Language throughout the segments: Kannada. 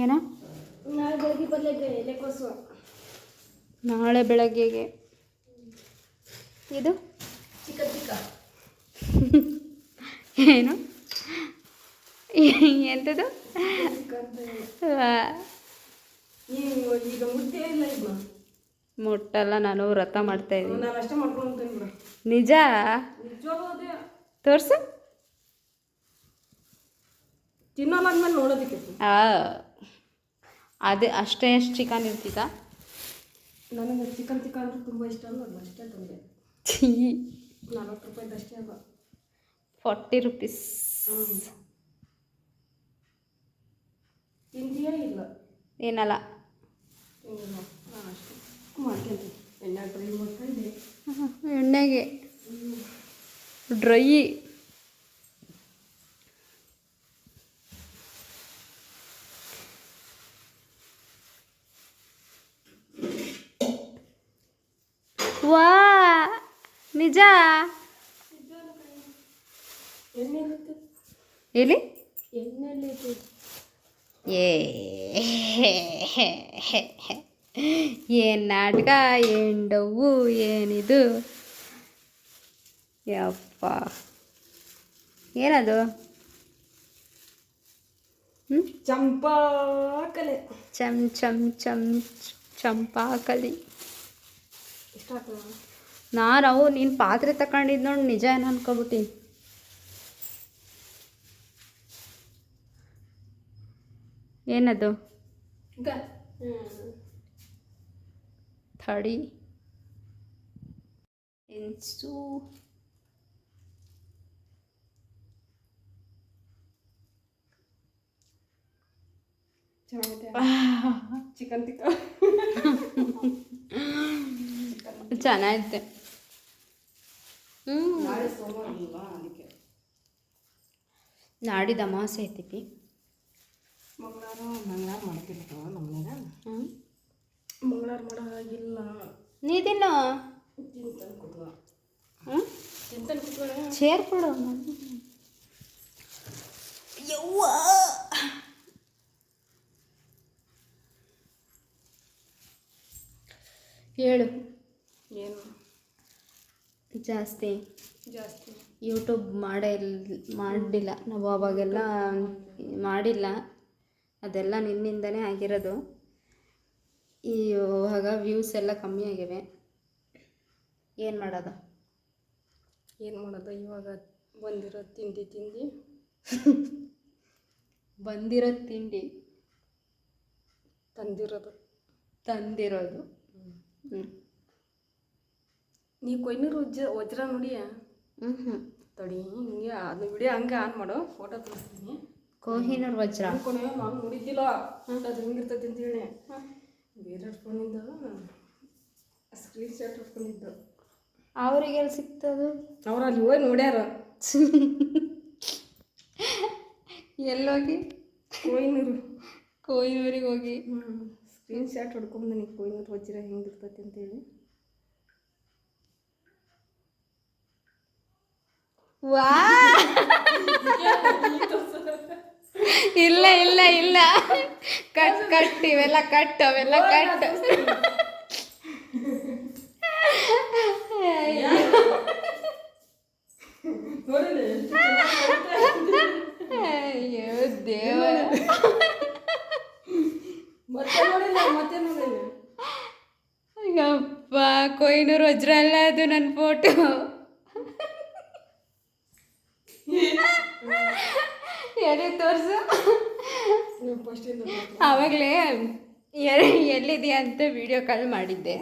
ಏನೋ ನಾಳೆ ಬೆಳಗ್ಗೆಗೆ ಇದು ಏನು ಎಂಥದ್ದು ಮುಟ್ಟಲ್ಲ, ನಾನು ವ್ರತ ಮಾಡ್ತಾ ಇದ್ದೀನಿ. ನಿಜ ತೋರ್ಸು. ತಿನ್ನೋದ್ಮೇಲೆ ನೋಡೋದಕ್ಕೆ ಅದೇ ಅಷ್ಟೇ ಚಿಕನ್ ಇರ್ತಿದ್ದ. ನನಗೆ ಚಿಕನ್ ಅಂದ್ರೆ ತುಂಬ ಇಷ್ಟ ಅಲ್ಲ, ಅಷ್ಟೇ ತಂದೆ. 40 ರೂಪಾಯಿದು ಅಷ್ಟೇ ಅಲ್ಲ, 40 ರೂಪೀಸ್. ತಿಂದಿಯೇ ಇಲ್ಲ? ಏನಲ್ಲ, ಅಷ್ಟೇ ಮಾಡ್ಕೊಂತೀನಿ. ಎಣ್ಣೆ ಡ್ರೈ ಮಾಡ್ಕೊಂಡು ಎಣ್ಣೆಗೆ ಡ್ರೈ. ವಾ ನಿಜ? ಎಲ್ಲಿ ಏನು ನಾಟಕ, ಎಂಡವು ಏನಿದು ಯಪ್ಪ, ಏನದು? ಚಂಪಾಕಲೆ. ಚಂಪಾಕಲಿ. ನಾವು ನೀನು ಪಾತ್ರೆ ತಗೊಂಡಿದ್ದು ನೋಡಿ ನಿಜ ಏನು ಅನ್ಕೊಬಿಟ್ಟಿನಿ. ಏನದು? ಥಡಿ ಇನ್ಸು ಚಿಕನ್ ತಿಕ್ಕ ಚೆನ್ನಾಗಿತ್ತೆ. ನಾಳೆ ಸೋಮವಾರ ಅಲ್ವಾ, ಅದಕ್ಕೆ ನಾಡಿದ್ದು ಅಮಾವಾಸ್ಯೆ ಐತಿಪಿ. ಮಂಗಳವಾರ ಮಾಡ್ತಿರ್ತಾವ ನಮ್ಮನೆಗ. ಮಂಗಳವಾರ ಮಾಡೋ ಹಾಗಿಲ್ಲ. ನೀದಿಲ್ಲ ಚೇರ್ ಕೊಡು. ಯವ್ವ ಹೇಳು. ಏನು ಜಾಸ್ತಿ ಯೂಟ್ಯೂಬ್ ಮಾಡಿಲ್ಲ ನಾವು, ಅವಾಗೆಲ್ಲ ಮಾಡಿಲ್ಲ. ಅದೆಲ್ಲ ನಿನ್ನಿಂದನೇ ಆಗಿರೋದು. ಇವಾಗ ವ್ಯೂಸ್ ಎಲ್ಲ ಕಮ್ಮಿ ಆಗಿವೆ. ಏನು ಮಾಡೋದು? ಇವಾಗ ಬಂದಿರೋ ತಿಂಡಿ ಬಂದಿರೋ ತಿಂಡಿ ತಂದಿರೋದು. ನೀ ಕೊಯ್ನೂರು ವಜ್ರ ನೋಡಿಯ? ತಡಿ, ಹಿಂಗೆ ಅದು ವಿಡಿಯೋ ಹಂಗೆ ಆನ್ ಮಾಡು, ಫೋಟೋ ತೋರಿಸ್ತೀನಿ. ಕೊಹಿನೂರ್ ವಜ್ರ ನಾನು ನೋಡಿದ್ದಿಲ್ಲ, ಅದು ಹೆಂಗಿರ್ತೈತಿ ಅಂತ ಹೇಳಿ. ಬೇರೆ ಫೋನಿಂದ ಸ್ಕ್ರೀನ್ ಶಾಟ್ ಹೊಡ್ಕೊಂಡಿದ್ದು. ಅವ್ರಿಗೆಲ್ಲ ಸಿಗ್ತದು? ಅವ್ರು ಅಲ್ಲಿ ಹೋಗಿ ನೋಡ್ಯಾರ. ಎಲ್ಲೋಗಿ? ಕೊಯ್ನೂರಿಗೆ ಹೋಗಿ ಸ್ಕ್ರೀನ್ ಶಾಟ್ ಹೊಡ್ಕೊಂಡು ನನಗೆ ಕೊಯ್ನೂರು ವಜ್ರ ಹೆಂಗಿರ್ತೈತಿ ಅಂತೇಳಿ. ವಾ ಇಲ್ಲ ಇಲ್ಲ ಇಲ್ಲ, ಕಟ್ ಇವೆಲ್ಲ ಕಟ್, ಅವೆಲ್ಲ ಕಟ್. ಅಯ್ಯೋ ದೇವ, ಅಯ್ಯಪ್ಪ, ಕೊಯ್ನೂರು ವಜ್ರ ಅಲ್ಲ ಅದು, ನನ್ನ ಫೋಟೋ. ಎಲ್ಲಿ ತೋರಿಸು. ಆವಾಗಲೇ ಎಲ್ಲಿದೆಯಾ ಅಂತ ವಿಡಿಯೋ ಕಾಲ್ ಮಾಡಿದ್ದೆ.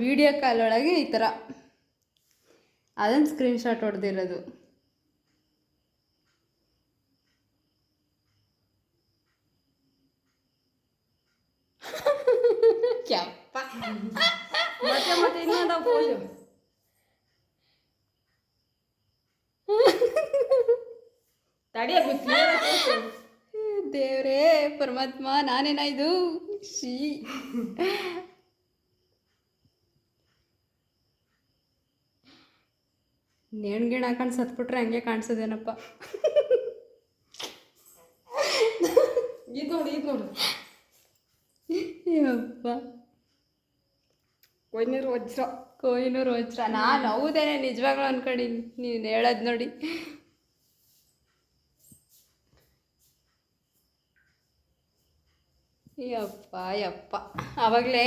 ವಿಡಿಯೋ ಕಾಲ್ ಒಳಗೆ ಈ ಥರ ಅದನ್ನು ಸ್ಕ್ರೀನ್ ಶಾಟ್ ಹೊಡೆದಿರೋದು. ಯಪ್ಪ, ಮತ್ತೆ ಇನ್ನೊಂದು ಪೋಜು. ದೇವ್ರೇ ಪರಮಾತ್ಮ, ನಾನೇನ ಇದು? ಶೀ, ನೇಣ್ಗಿಣ ಹಾಕೊಂಡು ಸತ್ಬಿಟ್ರೆ ಹಂಗೆ ಕಾಣಿಸೋದೇನಪ್ಪ. ಇದು ನೋಡು ಯಪ್ಪ ಕೊಯ್ನೂರು ವಜ್ರ. ಕೊಹಿನೂರು ವಜ್ರ. ನಾನು ಹೌದೇನೆ ನಿಜವಾಗ್ಲೂ ಅನ್ಕೊಂಡಿನಿ ನೀನು ಹೇಳೋದು ನೋಡಿ. ಯಪ್ಪ ಯಪ್ಪ. ಆವಾಗಲೇ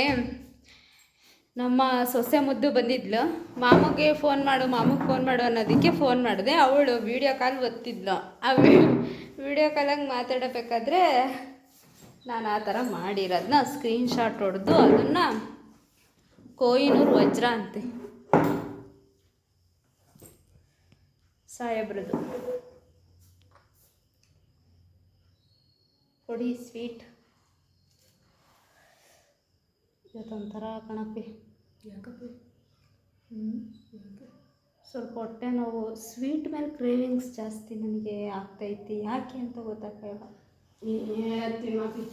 ನಮ್ಮ ಸೊಸೆ ಮುದ್ದು ಬಂದಿದ್ಲು. ಮಾಮಗೆ ಫೋನ್ ಮಾಡು ಅನ್ನೋದಕ್ಕೆ ಫೋನ್ ಮಾಡಿದೆ. ಅವಳು ವೀಡಿಯೋ ಕಾಲ್ ಒತ್ತಿದ್ಲು. ಆ ವೀಡಿಯೋ ಕಾಲಾಗಿ ಮಾತಾಡಬೇಕಾದ್ರೆ ನಾನು ಆ ಥರ ಮಾಡಿರೋದನ್ನ ಸ್ಕ್ರೀನ್ಶಾಟ್ ಹೊಡೆದು ಅದನ್ನು ಕೊಹಿನೂರು ವಜ್ರ ಅಂತೆ ಸಾಹೇಬ್ರದ್ದು. ಕೊಡಿ ಸ್ವೀಟ್. ಇವತ್ತೊಂಥರ ಕಣಪ್ಪಿ. ಯಾಕಪ್ಪ ಸ್ವಲ್ಪ ಹೊಟ್ಟೆ ನೋವು. ಸ್ವೀಟ್ ಮೇಲೆ ಕ್ರೇವಿಂಗ್ಸ್ ಜಾಸ್ತಿ ನನಗೆ ಆಗ್ತೈತಿ. ಯಾಕೆ ಅಂತ ಗೊತ್ತಾಗ್ತಾಯಿಲ್ಲ. ತಿನ್ನೋತಿ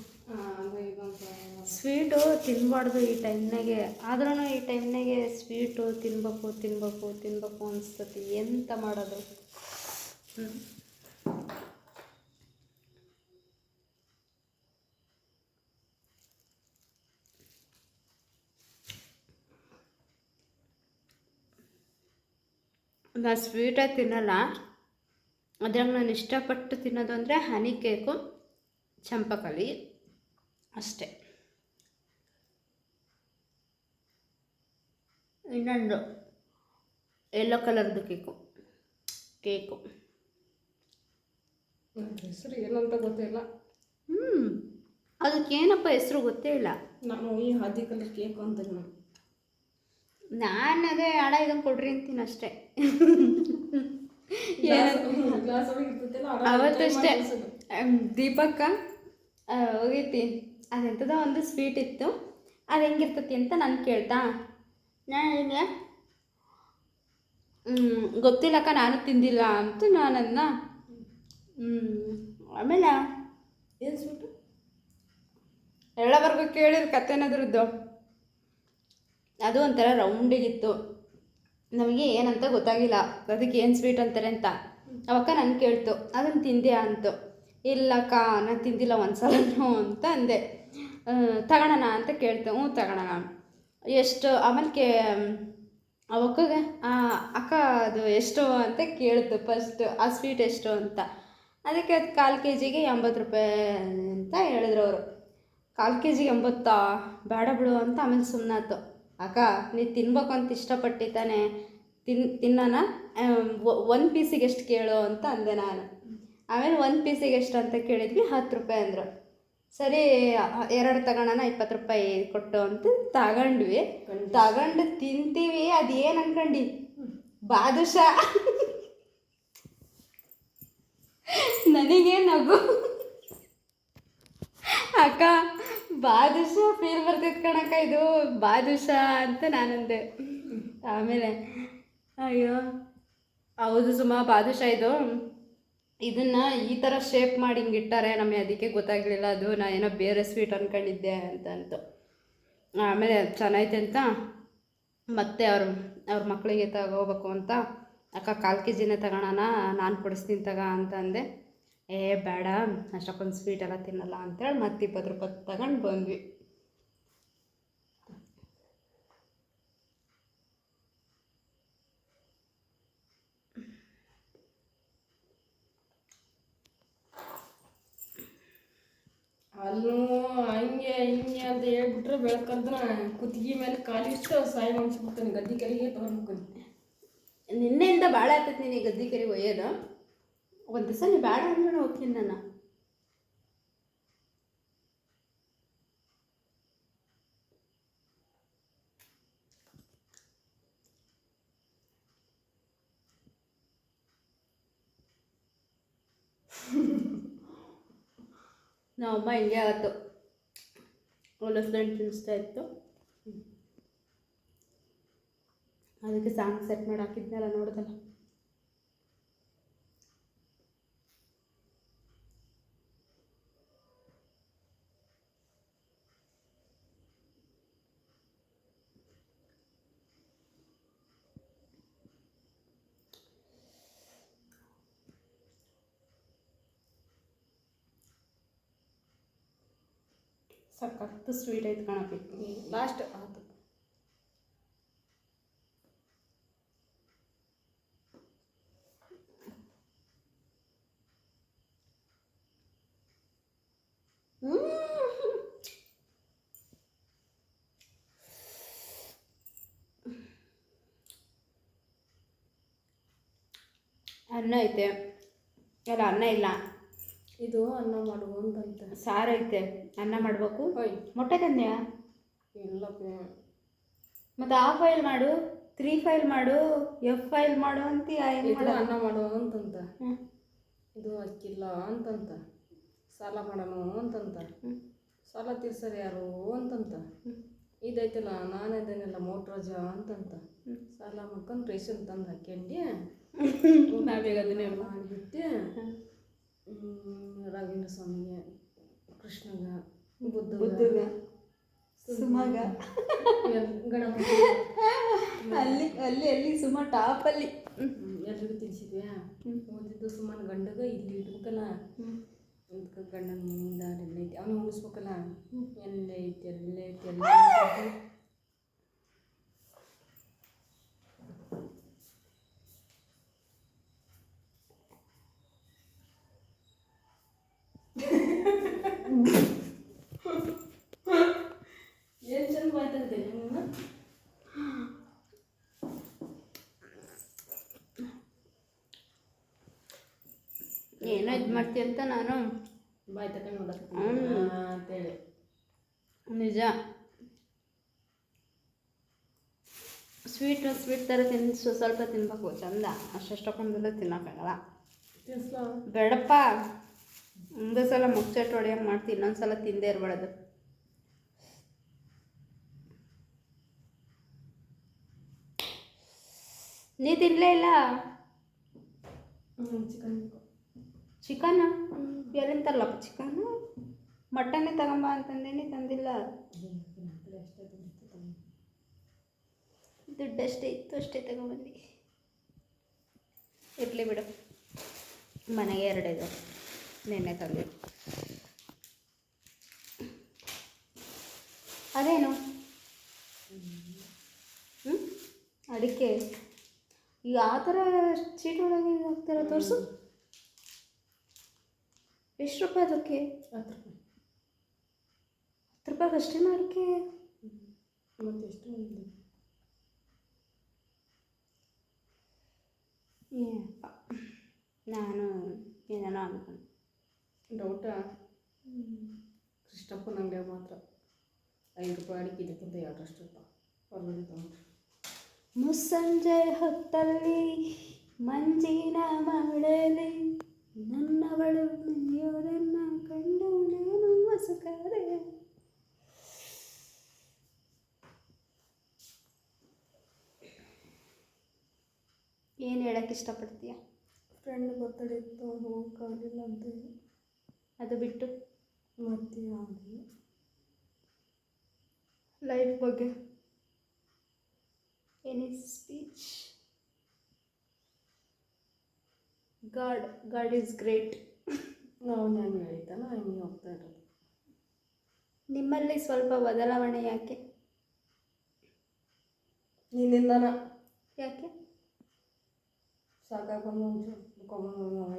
ಸ್ವೀಟು ತಿನ್ನಬಾರ್ದು ಈ ಟೈಮ್ನಾಗೆ. ಆದ್ರೂ ಈ ಟೈಮ್ನಾಗೆ ಸ್ವೀಟು ತಿನ್ಬೇಕು ಅನಿಸ್ತತಿ. ಎಂತ ಮಾಡೋದು? ನಾನು ಸ್ವೀಟೇ ತಿನ್ನಲ್ಲ. ಅದ್ರಾಗ ನಾನು ಇಷ್ಟಪಟ್ಟು ತಿನ್ನೋದು ಅಂದರೆ ಹನಿ ಕೇಕು, ಚಂಪಕಲಿ ಅಷ್ಟೇ. ಇನ್ನೊಂದು ಯೆಲ್ಲೋ ಕಲರ್ದು ಕೇಕು ಹೆಸರು ಏನಂತ ಗೊತ್ತಿಲ್ಲ. ಅದಕ್ಕೇನಪ್ಪ ಹೆಸರು ಗೊತ್ತೇ ಇಲ್ಲ. ನಾನು ಈ ಹಳದಿ ಕಲರ್ ಕೇಕ್ ಅಂತ ನಾನು ಅದೇ ಆಡ ಇದನ್ನು ಕೊಡ್ರಿ ಅಂತೀನಿ ಅಷ್ಟೇ. ಅವತ್ತಷ್ಟೇ ದೀಪಕ್ಕ ಹೋಗೈತಿ. ಅದೆಂಥದೋ ಒಂದು ಸ್ವೀಟ್ ಇತ್ತು. ಅದು ಹೆಂಗಿರ್ತತಿ ಅಂತ ನಾನು ಕೇಳ್ತಾ. ನಾನು ಗೊತ್ತಿಲ್ಲಕ್ಕ, ನಾನು ತಿಂದಿಲ್ಲ ಅಂತ ನಾನನ್ನ. ಆಮೇಲೆ ಏನು ಸ್ವೀಟು ಎಲ್ಲವರೆಗೂ ಕೇಳಿದ ಕತೆನದ್ರದ್ದು. ಅದು ಒಂಥರ ರೌಂಡಿಗಿತ್ತು. ನಮಗೆ ಏನಂತ ಗೊತ್ತಾಗಿಲ್ಲ ಅದಕ್ಕೆ ಏನು ಸ್ವೀಟ್ ಅಂತಾರೆ ಅಂತ. ಅವಕ್ಕ ನಾನು ಕೇಳ್ತು, ಅದನ್ನು ತಿಂದ್ಯಾ ಅಂತು. ಇಲ್ಲಕ್ಕ ನಾನು ತಿಂದಿಲ್ಲ ಒಂದ್ಸಲನೂ ಅಂತ ಅಂದೆ. ತಗೊಳ್ಳೋಣ ಅಂತ ಕೇಳ್ತು. ತಗೊಳ್ಳೋಣ ಎಷ್ಟು. ಆಮೇಲೆ ಅವಕ್ಕಗೆ ಅಕ್ಕ ಅದು ಎಷ್ಟು ಅಂತ ಕೇಳ್ತು ಫಸ್ಟು. ಆ ಸ್ವೀಟ್ ಎಷ್ಟು ಅಂತ. ಅದಕ್ಕೆ ಅದು 1/4 kgಗೆ 80 ರೂಪಾಯಿ ಅಂತ ಹೇಳಿದ್ರು ಅವರು. 1/4 kgಗೆ 80 ಬೇಡ ಬಿಡು ಅಂತ. ಆಮೇಲೆ ಸುಮ್ಮನಾಯ್ತು. ಅಕ್ಕ ನೀ ತಿನ್ಬೇಕು ಅಂತ ಇಷ್ಟಪಟ್ಟು ತಾನೆ ತಿನ್ನೋಣ. 1 ಪೀಸಿಗೆ ಎಷ್ಟು ಕೇಳು ಅಂತ ಅಂದೆ ನಾನು. ಆಮೇಲೆ 1 ಪೀಸಿಗೆ ಎಷ್ಟು ಅಂತ ಕೇಳಿದ್ವಿ. 10 ರೂಪಾಯಿ ಅಂದರು. ಸರಿ 2 ತಗೊಳ್ಳೋಣ 20 ರೂಪಾಯಿ ಕೊಟ್ಟು ಅಂತ ತಗೊಂಡ್ವಿ. ತಗೊಂಡು ತಿಂತೀವಿ. ಅದೇನು ಅನ್ಕೊಂಡು ಬಾದುಷಾ. ನನಗೆ ನಗು. ಅಕ್ಕ ಬಾದುಷಾ ಫೀಲ್ ಬರ್ತೈತೆ ಕಣಕ್ಕ, ಇದು ಬಾದುಷಾ ಅಂತ ನಾನಂದೆ. ಆಮೇಲೆ ಅಯ್ಯೋ ಹೌದು ಸುಮಾ, ಬಾದುಷಾ ಇದನ್ನು ಈ ಥರ ಶೇಪ್ ಮಾಡಿ ಹಿಂಗೆ ಇಟ್ಟಾರೆ. ನಮಗೆ ಅದಕ್ಕೆ ಗೊತ್ತಾಗಲಿಲ್ಲ. ಅದು ನಾ ಏನೋ ಬೇರೆ ಸ್ವೀಟ್ ಅಂದ್ಕೊಂಡಿದ್ದೆ ಅಂತಂತು. ಆಮೇಲೆ ಚೆನ್ನಾಯ್ತು ಅಂತ ಮತ್ತೆ ಅವ್ರ ಮಕ್ಕಳಿಗೆ ತಗೋಬೇಕು ಅಂತ, ಅಕ್ಕ 1/4 kgನೇ ತಗೊಳ್ಳೋಣ, ನಾನು ಕೊಡಿಸ್ತೀನಿ ಅಂತ ಅಂದೆ. ಬೇಡ ಅಷ್ಟಕ್ಕೊಂದು ಸ್ವೀಟೆಲ್ಲ ತಿನ್ನಲ್ಲ ಅಂತೇಳಿ ಮತ್ತೆ 20 ರೂಪಾಯಿ ತಗೊಂಡು ಬಂದ್ವಿ. ಅಲ್ಲೂ ಹಂಗೆ ಹಿಂಗೆ ಅಂತ ಹೇಳ್ಬಿಟ್ರೆ ಬೆಳಕಂದ್ರೆ ಕುತ್ತಿಗೆ ಮೇಲೆ ಕಾಲಿಟ್ಟು ಸಾಯಿ ಮಾಡಿಸ್ಬಿಡ್ತಾನೆ. ಗದ್ದೆ ಕೆರೆಗೆ ತಗೊಂಡ್ಬಿಡ್ತಾನೆ. ನಿನ್ನೆಯಿಂದ ಭಾಳ ಆಗ್ತೈತೆ ನೀನು ಗದ್ದೆ ಕೆರೆಗೆ ಒಯ್ಯೋದು. ಒಂದು ದಿವಸ ನೀ ಬೇಡ ಅಂದ್ರೆ ಹೋಗ್ತೀನಿ ನಾನು. ನಮ್ಮಮ್ಮ ಹಿಂಗೆ ಆಯಿತು, ಹೊಲಸ್ದಂಡು ತಿನ್ನಿಸ್ತಾ ಇತ್ತು. ಅದಕ್ಕೆ ಸಾಂಗ್ ಸೆಟ್ ಮಾಡಿ ಹಾಕಿದ್ನಲ್ಲ, ನೋಡ್ದಲ್ಲ. ಸಖತ್ ಸ್ವೀಟ್ ಐತೆ ಕಣಪ್ಪಿ. ಲಾಸ್ಟ್ ಆತು. ಅನ್ನ ಐತೆ, ಅಲ್ಲ ಅನ್ನ ಇಲ್ಲ, ಇದು ಅನ್ನ ಮಾಡುವ ಅಂತಂತ. ಸಾರು ಐತೆ, ಅನ್ನ ಮಾಡಬೇಕು. ಹೋಯ್ ಮೊಟ್ಟೆ ತಂದ್ಯಾ? ಇಲ್ಲಪ್ಪ. ಮತ್ತು ಆ ಫೈಲ್ ಮಾಡು, 3 ಫೈಲ್ ಮಾಡು, F ಫೈಲ್ ಮಾಡು ಅಂತ ಇದು ಅನ್ನ ಮಾಡುವ ಅಂತಂತ. ಹ್ಞೂ ಇದು ಅಕ್ಕಿಲ್ಲ ಅಂತಂತ. ಸಾಲ ಮಾಡೋಣ ಅಂತಂತ. ಸಾಲ ತೀರ್ಸರು ಯಾರು ಅಂತಂತ. ಇದೈತಲ್ಲ ನಾನು ಇದನ್ನೆಲ್ಲ ಮೋಟ್ರಾಜ ಅಂತಂತ. ಸಾಲ ಮಾಡ್ಕೊಂಡು ರೇಷನ್ ತಂದು ಹಾಕ್ಯಂಡು ನಾವೀಗ ಅದನ್ನೇ ಮಾಡಿಬಿಟ್ಟು ರಾಘವೇಂದ್ರ ಸ್ವಾಮಿಗೆ, ಕೃಷ್ಣಗ, ಬುದ್ಧಗ, ಸುಮಗ, ಗಣಪತಿ ಅಲ್ಲಿ ಅಲ್ಲಿ ಅಲ್ಲಿ ಸುಮ ಟಾಪಲ್ಲಿ ಎಲ್ರಿಗೂ ತಿನ್ಸಿದ್ವಿ. ಓದಿದ್ದು ಸುಮ್ಮನೆ ಗಂಡಗ ಇಲ್ಲಿ ಇಡ್ಬೇಕಲ್ಲ, ಅದಕ್ಕೆ ಗಂಡನ ಮುಂದ ಎಲ್ಲೈತಿ ಅವನು ಉಳಿಸ್ಬೇಕಲ್ಲ. ಎಲ್ಲೈತಿ ಎಲ್ಲೈತಿ ಎಲ್ಲ ಏನು ಚಂದ ಮಾತಾಡ್ತೇನೆ ನೀನು. ಏನೋ ಇದು ಮಾಡ್ತೀಯ ಅಂತ ನಾನು ಬಾಯ್ ತಗೊಂಡು ನೋಡಕ್ಕೆ ಅಂತೇಳಿ. ನಿಜ, ಸ್ವೀಟ್ ಥರ ಸ್ವಲ್ಪ ತಿನ್ಬೇಕು, ಚಂದ. ಅಷ್ಟೊಂದೆಲ್ಲ ತಿನ್ನೋಕ್ಕಾಗಲ್ಲ. ತಿನ್ಸ್ಲ ಬೇಡಪ್ಪ, ಒಂದೇ ಸಲ ಮುಚ್ಚಟ್ಟು ಹೊಡೆಯಂಗೆ ಮಾಡ್ತೀನಿ, ಇನ್ನೊಂದ್ಸಲ ತಿಂದೇ ಇರಬಾರ್ದು. ನೀ ತಿನ್ನಲೇ ಇಲ್ಲ ಚಿಕನ್ ಚಿಕನ್? ಎಲ್ಲಿಂದ ತರಲಪ್ಪ ಚಿಕನ್ನು? ಮಟನ್ನೇ ತಗೊಂಬ ಅಂತಂದೇನಿ, ತಂದಿಲ್ಲ. ದುಡ್ಡು ಅಷ್ಟೇ ಇತ್ತು, ಅಷ್ಟೇ ತಗೊಂಬಂದು. ಇರಲಿ ಬಿಡು, ಮನೆಗೆ 2 ಇದೆ, ನೆನ್ನೆ ತಂದೆ. ಅದೇನು ಅಡಿಕೆ ಈಗ ಆ ಥರ ಚೀಟ್ ಒಳಗೆ ಹಾಕ್ತಾರ, ತೋರಿಸು. ಎಷ್ಟು ರೂಪಾಯಿ ಅದಕ್ಕೆ? 10 ರೂಪಾಯಿ. 10 ರೂಪಾಯಿಗೆ ಅಷ್ಟೇ ಅಡಿಕೆ? ಮತ್ತೆ ಎಷ್ಟು ಏನಪ್ಪ, ನಾನು ಏನೇನೋ ಅನ್ಕೊಂಡು ಡೌಟ. ಕೃಷ್ಣಪ್ಪನ ಅಂಗಡಿಯಾಗ ಮಾತ್ರ 5 ರೂಪಾಯಿ ಅಡಿಕೆ, ಇದಕ್ಕಿಂತ 2 ರೂಪಾಯಿ ಹೊರಗಡೆ ತಗೊಂಡ್ರೆ. ಮುಸ್ಸಂಜೆ ಹೊತ್ತಲ್ಲಿ ಮಂಜಿನ ಮಾಡಲಿ ನನ್ನವಳು ನೆನೆಯೋದನ್ನ ಕಂಡು ನಾನು ಮಸುಕಾದೆ. ಏನು ಹೇಳಕ್ಕೆ ಇಷ್ಟಪಡ್ತೀಯ? ಫ್ರೆಂಡ್ ಬರ್ತಡೇ ಇತ್ತು, ಹೋಗೋಕ್ಕಾಗಲಿಲ್ಲ ಅಂತ. ಅದು ಬಿಟ್ಟು ಮತ್ತೆ ಯಾವುದು ಲೈಫ್ ಬಗ್ಗೆ any speech? God is great. ನಾವು ನಾನು ಹೇಳಿದ್ದಾನ ಹಿಂಗೆ ಹೋಗ್ತಾ ಇರೋದು. ನಿಮ್ಮಲ್ಲಿ ಸ್ವಲ್ಪ ಬದಲಾವಣೆ ಯಾಕೆ? ನಿನ್ನಿಂದನ. ಯಾಕೆ? ಸಾಕಾಗೊಂಡು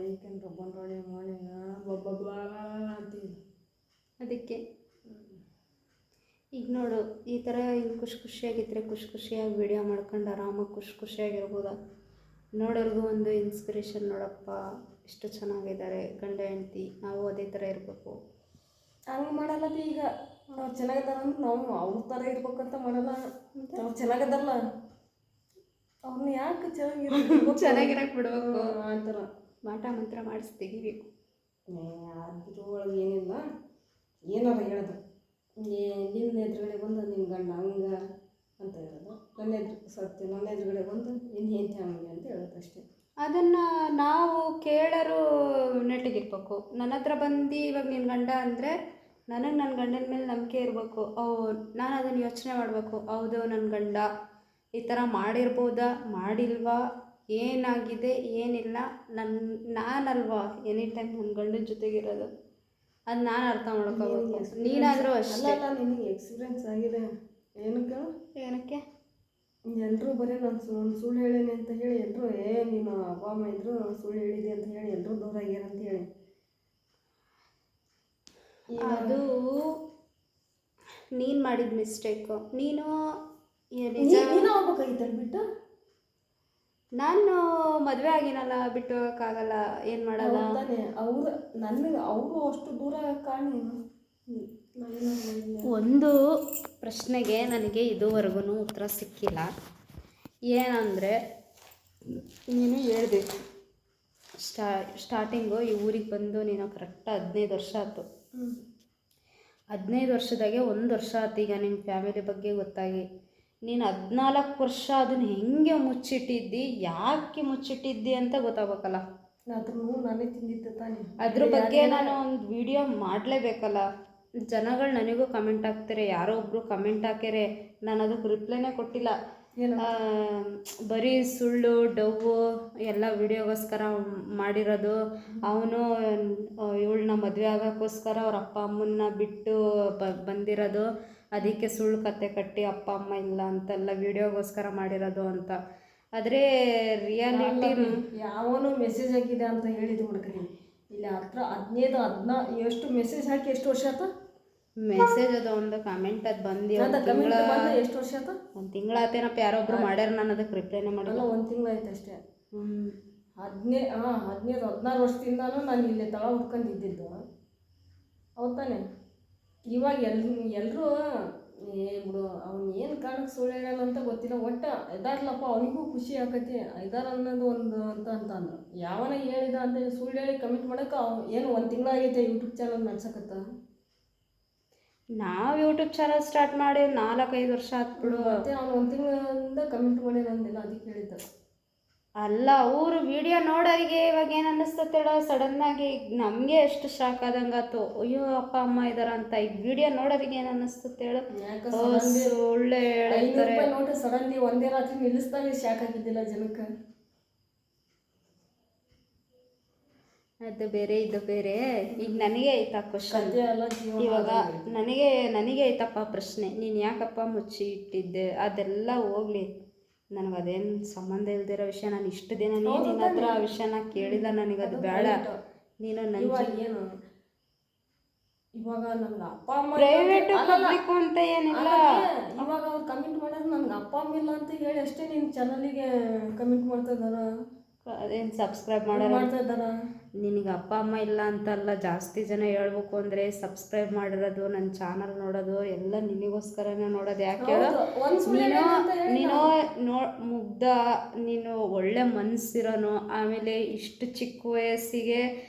ಏಕೆಂದ್ರೆ ಬಂಡವಾಳ ಮಾಡಿ ಬಬ್ಬ ಅಂತೀವಿ. ಅದಕ್ಕೆ ಈಗ ನೋಡು, ಈ ಥರ ಹಿಂಗೆ ಖುಷಿಯಾಗಿದ್ದರೆ ಖುಷಿಯಾಗಿ ವಿಡಿಯೋ ಮಾಡ್ಕೊಂಡು ಆರಾಮಾಗಿ ಖುಷಿಯಾಗಿರ್ಬೋದ. ನೋಡೋರ್ಗೂ ಒಂದು ಇನ್ಸ್ಪಿರೇಷನ್, ನೋಡಪ್ಪ ಎಷ್ಟು ಚೆನ್ನಾಗಿದ್ದಾರೆ ಗಂಡ ಹೆಂಡ್ತಿ, ನಾವು ಅದೇ ಥರ ಇರಬೇಕು. ಹಂಗೆ ಮಾಡಲ್ಲ ಈಗ. ಅವ್ರು ಚೆನ್ನಾಗಿದ್ದಾರ ಅಂದ್ರೆ ನಾವು ಅವ್ರ ಥರ ಇರ್ಬೇಕಂತ ಮಾಡಲ್ಲ. ಅವ್ರು ಚೆನ್ನಾಗಿದ್ದಾರಲ್ಲ, ಅವ್ರನ್ನ ಯಾಕೆ ಚೆನ್ನಾಗಿರಕ್ಕೆ ಬಿಡಬೇಕು, ಆ ಥರ ಮಾಟ ಮಂತ್ರ ಮಾಡಿಸಿ ತೆಗಿಬೇಕು. ಅದ್ರ ಒಳಗೆ ಏನಿಲ್ಲ. ಏನಾರ ಹೇಳೋದು, ನಿನ್ನ ಎದುರುಗಡೆ ಬಂದು ನಿನ್ನ ಗಂಡ ಹಂಗೆ ಅಂತ ಹೇಳೋದು, ನನ್ನ ಎದುರುಗಡೆ ಬಂದು ನಿನ್ನ ಹೆಂಡತಿ ಹಂಗೆ ಅಂತ ಹೇಳೋದು ಅಷ್ಟೇ. ಅದನ್ನು ನಾವು ಕೇಳೋರು ನೆಟ್ಟಿಗಿರ್ಬೇಕು. ನನ್ನ ಹತ್ರ ಬಂದು ಇವಾಗ ನಿನ್ನ ಗಂಡ ಅಂದರೆ ನನಗೆ ನನ್ನ ಗಂಡನ ಮೇಲೆ ನಂಬಿಕೆ ಇರಬೇಕು. ನಾನು ಅದನ್ನು ಯೋಚನೆ ಮಾಡಬೇಕು, ಹೌದು ನನ್ನ ಗಂಡ ಈ ಥರ ಮಾಡಿರ್ಬೋದಾ, ಮಾಡಿಲ್ವಾ, ಏನಾಗಿದೆ ಏನಿಲ್ಲ, ನಾನಲ್ವಾ ಎನಿ ಟೈಮ್ ನನ್ನ ಗಂಡನ ಜೊತೆಗಿರೋದು. ಅದು ನಾನು ಅರ್ಥ ಮಾಡ್ಕೋಬೇಕು. ನೀನಾದರೂ ಅಷ್ಟೇ. ಅಲ್ಲ ನಿನಗೆ ಎಕ್ಸ್ಪೀರಿಯನ್ಸ್ ಆಗಿದೆ. ಏನಕ್ಕೆ ಏನಕ್ಕೆ ಎಲ್ಲರೂ ಬರೀ ನಾನು ಸುಳ್ಳು ಹೇಳೇನೆ ಅಂತ ಹೇಳಿ ಎಲ್ಲರೂ ನೀನು ಅಪ್ಪ ಅಮ್ಮ ಇದ್ರು ಸುಳ್ಳು ಹೇಳಿದೆ ಅಂತ ಹೇಳಿ ಎಲ್ಲರೂ ದೂರ ಆಗ್ಯಾರ ಅಂತ ಹೇಳಿ. ಅದು ನೀನು ಮಾಡಿದ ಮಿಸ್ಟೇಕು. ನೀನು ನಿಜ ಹೋಗ್ಬೇಕಾಗಿತ್ತಲ್ಲ ಬಿಟ್ಟು. ನಾನು ಮದುವೆ ಆಗಿನಲ್ಲ, ಬಿಟ್ಟು ಹೋಗೋಕ್ಕಾಗಲ್ಲ, ಏನು ಮಾಡೋದ. ಅವರು ಅಷ್ಟು ದೂರ ಕಾರಣ ಒಂದು ಪ್ರಶ್ನೆಗೆ ನನಗೆ ಇದುವರೆಗೂ ಉತ್ತರ ಸಿಕ್ಕಿಲ್ಲ. ಏನಂದರೆ, ನೀನು ಹೇಳಿದೆ ಸ್ಟಾರ್ಟಿಂಗು ಈ ಊರಿಗೆ ಬಂದು ನೀನು ಕರೆಕ್ಟ್ 15 ವರ್ಷ ಆಯ್ತು. 15 ವರ್ಷದಾಗೆ 1 ವರ್ಷ ಆಯ್ತು ಈಗ ನಿಮ್ಮ ಫ್ಯಾಮಿಲಿ ಬಗ್ಗೆ ಗೊತ್ತಾಗಿ. ನೀನು 14 ವರ್ಷ ಅದನ್ನು ಹೆಂಗೆ ಮುಚ್ಚಿಟ್ಟಿದ್ದಿ, ಯಾಕೆ ಮುಚ್ಚಿಟ್ಟಿದ್ದಿ ಅಂತ ಗೊತ್ತಾಗಬೇಕಲ್ಲ. ನಾನೇ ತಿಂದಿದ್ದೆ ತಾನೆ. ಅದ್ರ ಬಗ್ಗೆ ನಾನು ಒಂದು ವಿಡಿಯೋ ಮಾಡಲೇಬೇಕಲ್ಲ. ಜನಗಳು ನನಗೂ ಕಮೆಂಟ್ ಹಾಕ್ತಾರೆ, ಯಾರೋ ಒಬ್ಬರು ಕಮೆಂಟ್ ಹಾಕ್ಯಾರೆ, ನಾನು ಅದಕ್ಕೆ ರಿಪ್ಲೈನೇ ಕೊಟ್ಟಿಲ್ಲ. ಬರೀ ಸುಳ್ಳು ಡವ್ವು ಎಲ್ಲ ವಿಡಿಯೋಗೋಸ್ಕರ ಮಾಡಿರೋದು. ಅವನು ಇವಳನ್ನ ಮದುವೆ ಆಗೋಕ್ಕೋಸ್ಕರ ಅವ್ರ ಅಪ್ಪ ಅಮ್ಮನ್ನ ಬಿಟ್ಟು ಬಂದಿರೋದು, ಅದಕ್ಕೆ ಸುಳ್ಳು ಕತೆ ಕಟ್ಟಿ ಅಪ್ಪ ಅಮ್ಮ ಇಲ್ಲ ಅಂತೆಲ್ಲ ವಿಡಿಯೋಗೋಸ್ಕರ ಮಾಡಿರೋದು ಅಂತ. ಆದರೆ ರಿಯಾಲಿಟಿ ಯಾವನು ಮೆಸೇಜ್ ಹಾಕಿದೆ ಅಂತ ಹೇಳಿದ್ದು ಹುಡುಗರಿ ಇಲ್ಲಿ ಹತ್ರ 15 ಎಷ್ಟು ಮೆಸೇಜ್ ಹಾಕಿ ಎಷ್ಟು ವರ್ಷ ಆಯ್ತು? ಮೆಸೇಜ್ ಅದು ಒಂದು ಕಮೆಂಟ್ ಅದು ಬಂದು ಎಷ್ಟು ವರ್ಷ ಆಯ್ತು? 1 ತಿಂಗಳಾತೇನಪ್ಪ. ಯಾರೊಬ್ರು ಮಾಡ್ಯಾರ, ನಾನು ಅದಕ್ಕೆ ರಿಪ್ಲೈನೇ ಮಾಡಿಲ್ಲ. 1 ತಿಂಗಳಾಯ್ತು ಅಷ್ಟೇ. 16 ವರ್ಷದಿಂದಾನು ನಾನು ಇಲ್ಲೇ ತಳ ಹುಡ್ಕೊಂಡಿದ್ದು. ಹೌದು ತಾನೆ? ಇವಾಗ ಎಲ್ಲರೂ ಬಿಡು ಅವ್ನು ಏನು ಕಾರಣಕ್ಕೆ ಸುಳ್ಳು ಹೇಳೋಣ ಅಂತ ಗೊತ್ತಿಲ್ಲ. ಒಟ್ಟು ಇದಾರ್ಲಪ್ಪ ಅವನಿಗೂ ಖುಷಿ ಆಕತಿ ಇದಾರ ಅನ್ನೋದು ಒಂದು ಅಂತ ಅಂದ್ರು. ಯಾವನ ಹೇಳಿದ ಅಂತ ಸುಳ್ಳು ಹೇಳಿ ಕಮೆಂಟ್ ಮಾಡೋಕೆ ಏನು 1 ತಿಂಗಳಾಗೈತೆ ಯೂಟ್ಯೂಬ್ ಚಾನಲ್ ನಡ್ಸಕತ್ತ. ನಾವು ಯೂಟ್ಯೂಬ್ ಚಾನಲ್ ಸ್ಟಾರ್ಟ್ ಮಾಡಿ 4-5 ವರ್ಷ ಆತ್ಬಿಡು. ಮತ್ತೆ ಅವ್ನು 1 ತಿಂಗಳಿಂದ ಕಮೆಂಟ್ ಮಾಡಿ ನಂದಿಲ್ಲ, ಅದಕ್ಕೆ ಹೇಳಿದ್ದ. ಅಲ್ಲ, ಅವರು ವಿಡಿಯೋ ನೋಡೋರಿಗೆ ಇವಾಗ ಏನು ಅನ್ನಿಸ್ತೇಳ, ಸಡನ್ನಾಗಿ ನಮಗೆ ಎಷ್ಟು ಶಾಕ್ ಆದಂಗೆ ಆಯ್ತು. ಅಯ್ಯೋ ಅಪ್ಪ ಅಮ್ಮ ಇದಾರ ಅಂತ. ಈಗ ವಿಡಿಯೋ ನೋಡೋರಿಗೆ ಏನು ಅನ್ನಿಸ್ತೇಳು, ಸುಳ್ಳು ಹೇಳ್ತಾರೆ. ನೋಡಿ ಸಡನ್ಲಿ ಒಂದೇ ರಾತ್ರಿ ನಿಲ್ಲಿಸ್ದಾಗ ಶಾಕ್ ಆಗಿದ್ದಿಲ್ಲ ಜನಕ್ಕೆ. ಅದು ಬೇರೆ ಇದು ಬೇರೆ. ಈಗ ನನಗೆ ಆಯ್ತಾ ಕ್ವಶನ್, ಇವಾಗ ನನಗೆ ಆಯ್ತಪ್ಪ ಪ್ರಶ್ನೆ, ನೀನು ಯಾಕಪ್ಪ ಮುಚ್ಚಿ ಇಟ್ಟಿದ್ದೆ? ಅದೆಲ್ಲ ಹೋಗ್ಲಿ, ನನಗದೇನು ಸಂಬಂಧ ಇಲ್ದಿರೋ ವಿಷಯ. ನಾನು ಇಷ್ಟು ದಿನ ನಿನ್ನ ಹತ್ರ ಆ ವಿಷಯನ ಕೇಳಿಲ್ಲ, ನನಗದು ಬೇಡ. ನೀನು ಏನು ಇವಾಗ ನನ್ಗೆ ಅಪ್ಪ ಅಮ್ಮ ಪ್ರೈವೇಟ್ ಪಬ್ಲಿಕ್ ಅಂತ ಏನಿಲ್ಲ. ಇವಾಗ ಅವ್ರು ಕಮೆಂಟ್ ಮಾಡಿದ್ರೆ ನನ್ಗೆ ಅಪ್ಪ ಅಮ್ಮ ಇಲ್ಲ ಅಂತ ಹೇಳಿ ಅಷ್ಟೇ ನಿನ್ನ ಚಾನಲಿಗೆ ಕಮೆಂಟ್ ಮಾಡ್ತಾ ಇದ್ದಾರ, ಅದೇನು ಸಬ್ಸ್ಕ್ರೈಬ್ ಮಾಡ್ತಾ ಇದ್ದಾರ. ನಿನಗೆ ಅಪ್ಪ ಅಮ್ಮ ಇಲ್ಲ ಅಂತಲ್ಲ, ಜಾಸ್ತಿ ಜನ ಹೇಳ್ಬೇಕು ಅಂದರೆ ಸಬ್ಸ್ಕ್ರೈಬ್ ಮಾಡಿರೋದು, ನನ್ನ ಚಾನಲ್ ನೋಡೋದು ಎಲ್ಲ ನಿನಗೋಸ್ಕರನೇ ನೋಡೋದು. ಯಾಕೆ ಹೇಳೋ, ನೀನು ಮುಗ್ಧ, ನೀನು ಒಳ್ಳೆ ಮನಸ್ಸಿರೋನು. ಆಮೇಲೆ ಇಷ್ಟು ಚಿಕ್ಕ ವಯಸ್ಸಿಗೆ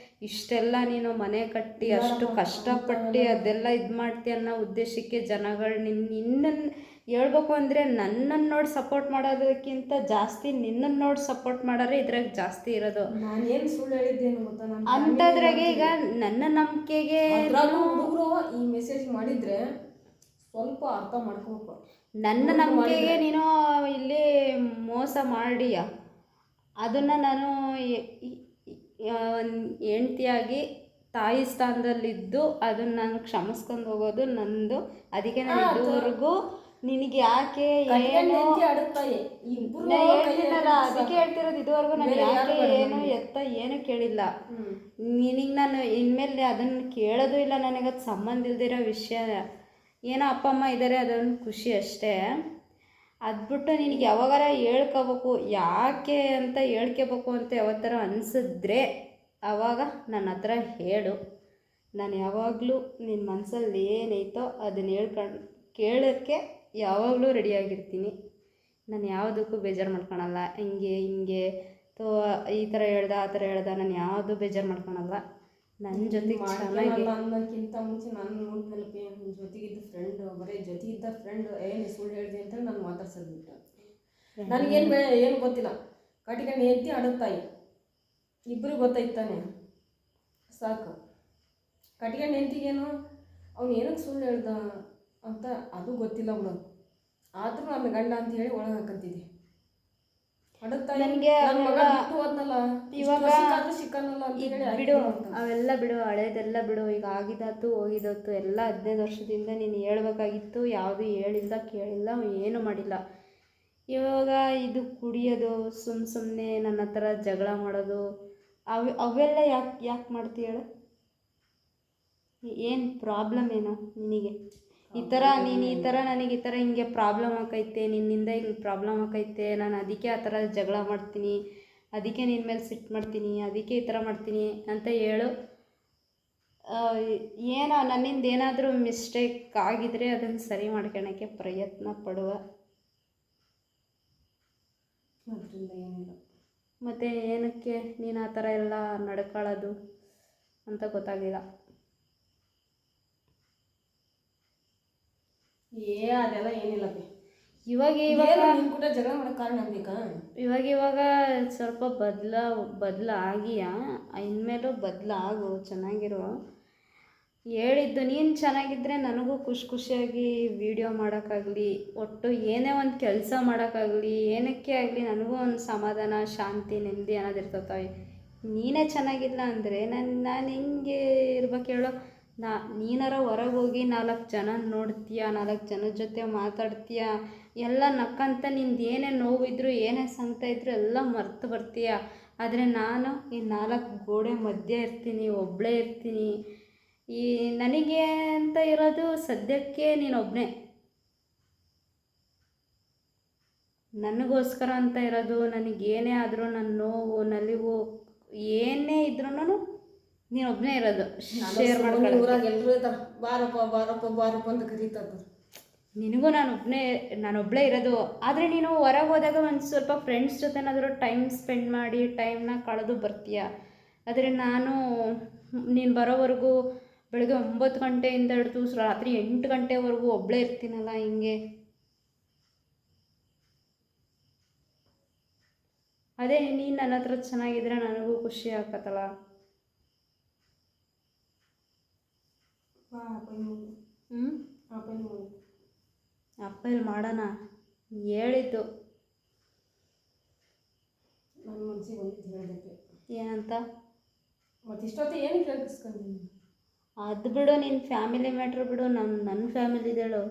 ಇಷ್ಟೆಲ್ಲ ನೀನು ಮನೆ ಕಟ್ಟಿ ಅಷ್ಟು ಕಷ್ಟಪಟ್ಟು ಅದೆಲ್ಲ ಇದು ಮಾಡ್ತೀಯ ಅನ್ನೋ ಉದ್ದೇಶಕ್ಕೆ ಜನಗಳು ನಿನ್ನನ್ನು ಹೇಳ್ಬೇಕು ಅಂದರೆ ನನ್ನನ್ನು ನೋಡಿ ಸಪೋರ್ಟ್ ಮಾಡೋದಕ್ಕಿಂತ ಜಾಸ್ತಿ ನಿನ್ನನ್ನು ನೋಡಿ ಸಪೋರ್ಟ್ ಮಾಡೋರೆ ಇದ್ರಾಗ ಜಾಸ್ತಿ ಇರೋದು. ನಾನೇನು ಸುಳ್ಳು ಹೇಳಿದ್ದೇನು ಗೊತ್ತಾ, ಅಂಥದ್ರಾಗೆ ಈಗ ನನ್ನ ನಂಬಿಕೆಗೆ ಹುಡುಗರು ಈ ಮೆಸೇಜ್ ಮಾಡಿದರೆ ಸ್ವಲ್ಪ ಅರ್ಥ ಮಾಡ್ಕೋಬೇಕು. ನನ್ನ ನಂಬಿಕೆಗೆ ನೀನು ಇಲ್ಲಿ ಮೋಸ ಮಾಡಿಯ, ಅದನ್ನು ನಾನು ಹೆಂಡ್ತಿಯಾಗಿ ತಾಯಿ ಸ್ಥಾನದಲ್ಲಿದ್ದು ಅದನ್ನು ನಾನು ಕ್ಷಮಿಸ್ಕೊಂಡು ಹೋಗೋದು ನಂದು. ಅದಕ್ಕೆ ನಾನು ಇದುವರೆಗೂ ನಿನಗೆ ಯಾಕೆ ಏನು ಹೇಳ್ತೀನಲ್ಲ, ಅದಕ್ಕೆ ಹೇಳ್ತಿರೋದು. ಇದುವರೆಗೂ ನಾನು ಯಾಕೆ ಏನು ಎತ್ತ ಏನು ಕೇಳಿಲ್ಲ. ನಿನಗೆ ನಾನು ಇನ್ಮೇಲೆ ಅದನ್ನು ಕೇಳೋದು ಇಲ್ಲ. ನನಗದು ಸಂಬಂಧ ಇಲ್ದಿರೋ ವಿಷಯ. ಏನೋ ಅಪ್ಪ ಅಮ್ಮ ಇದ್ದಾರೆ, ಅದೊಂದು ಖುಷಿ ಅಷ್ಟೇ. ಅದು ಬಿಟ್ಟು ನಿನಗೆ ಯಾವಾಗಾರ ಹೇಳ್ಕೋಬೇಕು, ಯಾಕೆ ಅಂತ ಹೇಳ್ಕೋಬೇಕು ಅಂತ ಯಾವತ್ತರ ಅನಿಸಿದ್ರೆ ಆವಾಗ ನನ್ನ ಹತ್ರ ಹೇಳು. ನಾನು ಯಾವಾಗಲೂ ನಿನ್ನ ಮನಸ್ಸಲ್ಲಿ ಏನೈತೋ ಅದನ್ನು ಕೇಳೋಕ್ಕೆ ಯಾವಾಗಲೂ ರೆಡಿಯಾಗಿರ್ತೀನಿ. ನಾನು ಯಾವುದಕ್ಕೂ ಬೇಜಾರು ಮಾಡ್ಕೊಳಲ್ಲ. ಹಿಂಗೆ ಈ ಥರ ಹೇಳ್ದ ಆ ಥರ ಹೇಳ್ದ, ನಾನು ಯಾವುದು ಬೇಜಾರು ಮಾಡ್ಕೊಳಲ್ಲ. ನನ್ನ ಜೊತೆಗೆ ಚೆನ್ನಾಗಿ ಅನ್ನೋಕ್ಕಿಂತ ಮುಂಚೆ ನಾನು ನೋಡಿದ್ಮೇಲೆ ನನ್ನ ಜೊತೆಗಿದ್ದ ಫ್ರೆಂಡ್, ಬರೀ ಜೊತೆಗಿದ್ದ ಫ್ರೆಂಡ್ ಏನು ಸುಳ್ಳು ಹೇಳಿದೆ ಅಂತ ನಾನು ಮಾತಾಡ್ಸೋದು ಬಿಟ್ಟು ಏನು ಗೊತ್ತಿಲ್ಲ. ಕಟ್ಟಿಕೊಂಡು ಹೆಂಡ್ತಿ ಅಡುತ್ತಾಯಿ ಇಬ್ಬರು ಗೊತ್ತಾಯ್ತಾನೆ ಸಾಕು. ಕಟ್ಟಿಕೊಂಡು ಹೆಂಡ್ತಿಗೇನು ಅವ್ನು ಏನಕ್ಕೆ ಸುಳ್ಳು ಹೇಳ್ದ ಅಂತ ಅದು ಗೊತ್ತಿಲ್ಲ ಬಿಡು. ಆದರೂ ನನ್ನ ಗಂಡ ಅಂತ ಹೇಳಿ ಒಳಗೆ ಹಾಕಂತಿದ್ದೆ. ನನಗೆ ಇವಾಗ ಸಿಕ್ಕಲ್ಲ ಅಂತ ಹೇಳಿ ಬಿಡು, ಅವೆಲ್ಲ ಬಿಡು, ಹಳೇದೆಲ್ಲ ಬಿಡು. ಈಗ ಆಗಿದ್ದಾತು ಹೋಗಿದ್ದಾತು ಎಲ್ಲ 15 ವರ್ಷದಿಂದ ನೀನು ಹೇಳ್ಬೇಕಾಗಿತ್ತು. ಯಾವುದು ಹೇಳಿಲ್ಲ, ಕೇಳಿಲ್ಲ, ಏನೂ ಮಾಡಿಲ್ಲ. ಇವಾಗ ಇದು ಕುಡಿಯೋದು, ಸುಮ್ಮನೆ ನನ್ನ ಹತ್ರ ಜಗಳ ಮಾಡೋದು, ಅವೆಲ್ಲ ಯಾಕೆ ಮಾಡ್ತೀಯ ಹೇಳು? ಏನು ಪ್ರಾಬ್ಲಮ್ ಏನು ನಿನಗೆ? ಈ ಥರ ನನಗೆ ಈ ಥರ ಹಿಂಗೆ ಪ್ರಾಬ್ಲಮ್ ಆಕೈತೆ, ನಿನ್ನಿಂದ ಹಿಂಗೆ ಪ್ರಾಬ್ಲಮ್ ಆಕೈತೆ, ನಾನು ಅದಕ್ಕೆ ಆ ಥರ ಜಗಳ ಮಾಡ್ತೀನಿ, ಅದಕ್ಕೆ ನಿನ್ನ ಮೇಲೆ ಸಿಟ್ಟು ಮಾಡ್ತೀನಿ, ಅದಕ್ಕೆ ಈ ಥರ ಮಾಡ್ತೀನಿ ಅಂತ ಹೇಳು. ಏನೋ ನನ್ನಿಂದ ಏನಾದರೂ ಮಿಸ್ಟೇಕ್ ಆಗಿದರೆ ಅದನ್ನು ಸರಿ ಮಾಡ್ಕೊಳಕ್ಕೆ ಪ್ರಯತ್ನ ಪಡುವ. ಮತ್ತು ಏನಕ್ಕೆ ನೀನು ಆ ಥರ ಎಲ್ಲ ನಡ್ಕೊಳ್ಳೋದು ಅಂತ ಗೊತ್ತಾಗಲಿಲ್ಲ. ಅದೆಲ್ಲ ಏನಿಲ್ಲ. ಇವಾಗ ಜಗಳ ಮಾಡೋ ಕಾರಣ ಬೇಕಾ? ಇವಾಗ ಸ್ವಲ್ಪ ಬದಲಾಗಿಯ, ಇನ್ಮೇಲೂ ಬದಲಾಗು, ಚೆನ್ನಾಗಿರೋ. ಹೇಳಿದ್ದು ನೀನು ಚೆನ್ನಾಗಿದ್ದರೆ ನನಗೂ ಖುಷಿಯಾಗಿ ವೀಡಿಯೋ ಮಾಡೋಕ್ಕಾಗಲಿ, ಒಟ್ಟು ಏನೇ ಒಂದು ಕೆಲಸ ಮಾಡೋಕ್ಕಾಗಲಿ, ಏನಕ್ಕೆ ಆಗಲಿ ನನಗೂ ಒಂದು ಸಮಾಧಾನ, ಶಾಂತಿ, ನೆಮ್ಮದಿ ಅನ್ನೋದಿರ್ತವೆ. ನೀನೇ ಚೆನ್ನಾಗಿಲ್ಲ ಅಂದರೆ ನಾನು ಹೆಂಗೆ ಇರ್ಬೇಕು ಹೇಳೋ? ನೀನಾರ ಹೊರಗೆ ಹೋಗಿ 4 ಜನ ನೋಡ್ತೀಯ, 4 ಜನದ ಜೊತೆ ಮಾತಾಡ್ತೀಯ, ಎಲ್ಲ ನಕ್ಕಂತ ನಿಂದು ಏನೇ ನೋವಿದ್ರು, ಏನೇ ಸಂಕಟ ಇದ್ದರೂ ಎಲ್ಲ ಮರ್ತು ಬರ್ತೀಯ. ಆದರೆ ನಾನು ಈ 4 ಗೋಡೆ ಮಧ್ಯೆ ಇರ್ತೀನಿ, ಒಬ್ಬಳೇ ಇರ್ತೀನಿ. ಈ ನನಗೆ ಅಂತ ಇರೋದು ಸದ್ಯಕ್ಕೆ ನೀನೊಬ್ಬನೇ, ನನಗೋಸ್ಕರ ಅಂತ ಇರೋದು. ನನಗೇನೇ ಆದರೂ, ನನ್ನ ನೋವು ನಲಿವು ಏನೇ ಇದ್ರೂ ನೀನೊಬ್ಬನೇ ಇರೋದು. ಶೇರ್ ಮಾಡ್ಕೊಳ್ಳೋ ಎಲ್ಲರೂ ಇರ್ತಾರೆ, ಬಾರಪ್ಪ ಅಂತ ಕರೀತಾರೆ. ನಿನಗೂ ನಾನೊಬ್ಬಳೇ ಇರೋದು. ಆದರೆ ನೀನು ಹೊರಗೆ ಹೋದಾಗ ಒಂದು ಸ್ವಲ್ಪ ಫ್ರೆಂಡ್ಸ್ ಜೊತೆನಾದರೂ ಟೈಮ್ ಸ್ಪೆಂಡ್ ಮಾಡಿ ಟೈಮ್ನ ಕಳೆದು ಬರ್ತೀಯ. ಆದರೆ ನೀನು ಬರೋವರೆಗೂ ಬೆಳಗ್ಗೆ 9 ಗಂಟೆಯಿಂದ ಹಿಡಿದು ರಾತ್ರಿ 8 ಗಂಟೆವರೆಗೂ ಒಬ್ಬಳೇ ಇರ್ತೀನಲ್ಲ, ಹಿಂಗೆ. ಅದೇ ನೀನು ನನ್ನ ಹತ್ರ ಚೆನ್ನಾಗಿದ್ರೆ ನನಗೂ ಖುಷಿ ಆಗತ್ತಲ್ಲ. ಅಪ್ಪಲ್ಲಿ ಮಾಡೋಣ ಹೇಳಿದ್ದು. ನನ್ನ ಮನಸ್ಸಿಗೆ ಒಂದು ಹೇಳಬೇಕು. ಏನಂತ? ಮತ್ತು ಇಷ್ಟೊತ್ತು ಏನು ಕೇಳಿಸ್ಕೊಂತೀನಿ? ಅದು ಬಿಡು, ನಿನ್ನ ಫ್ಯಾಮಿಲಿ ಮ್ಯಾಟ್ರ್ ಬಿಡು. ನನ್ನ ಫ್ಯಾಮಿಲಿದೇಳು.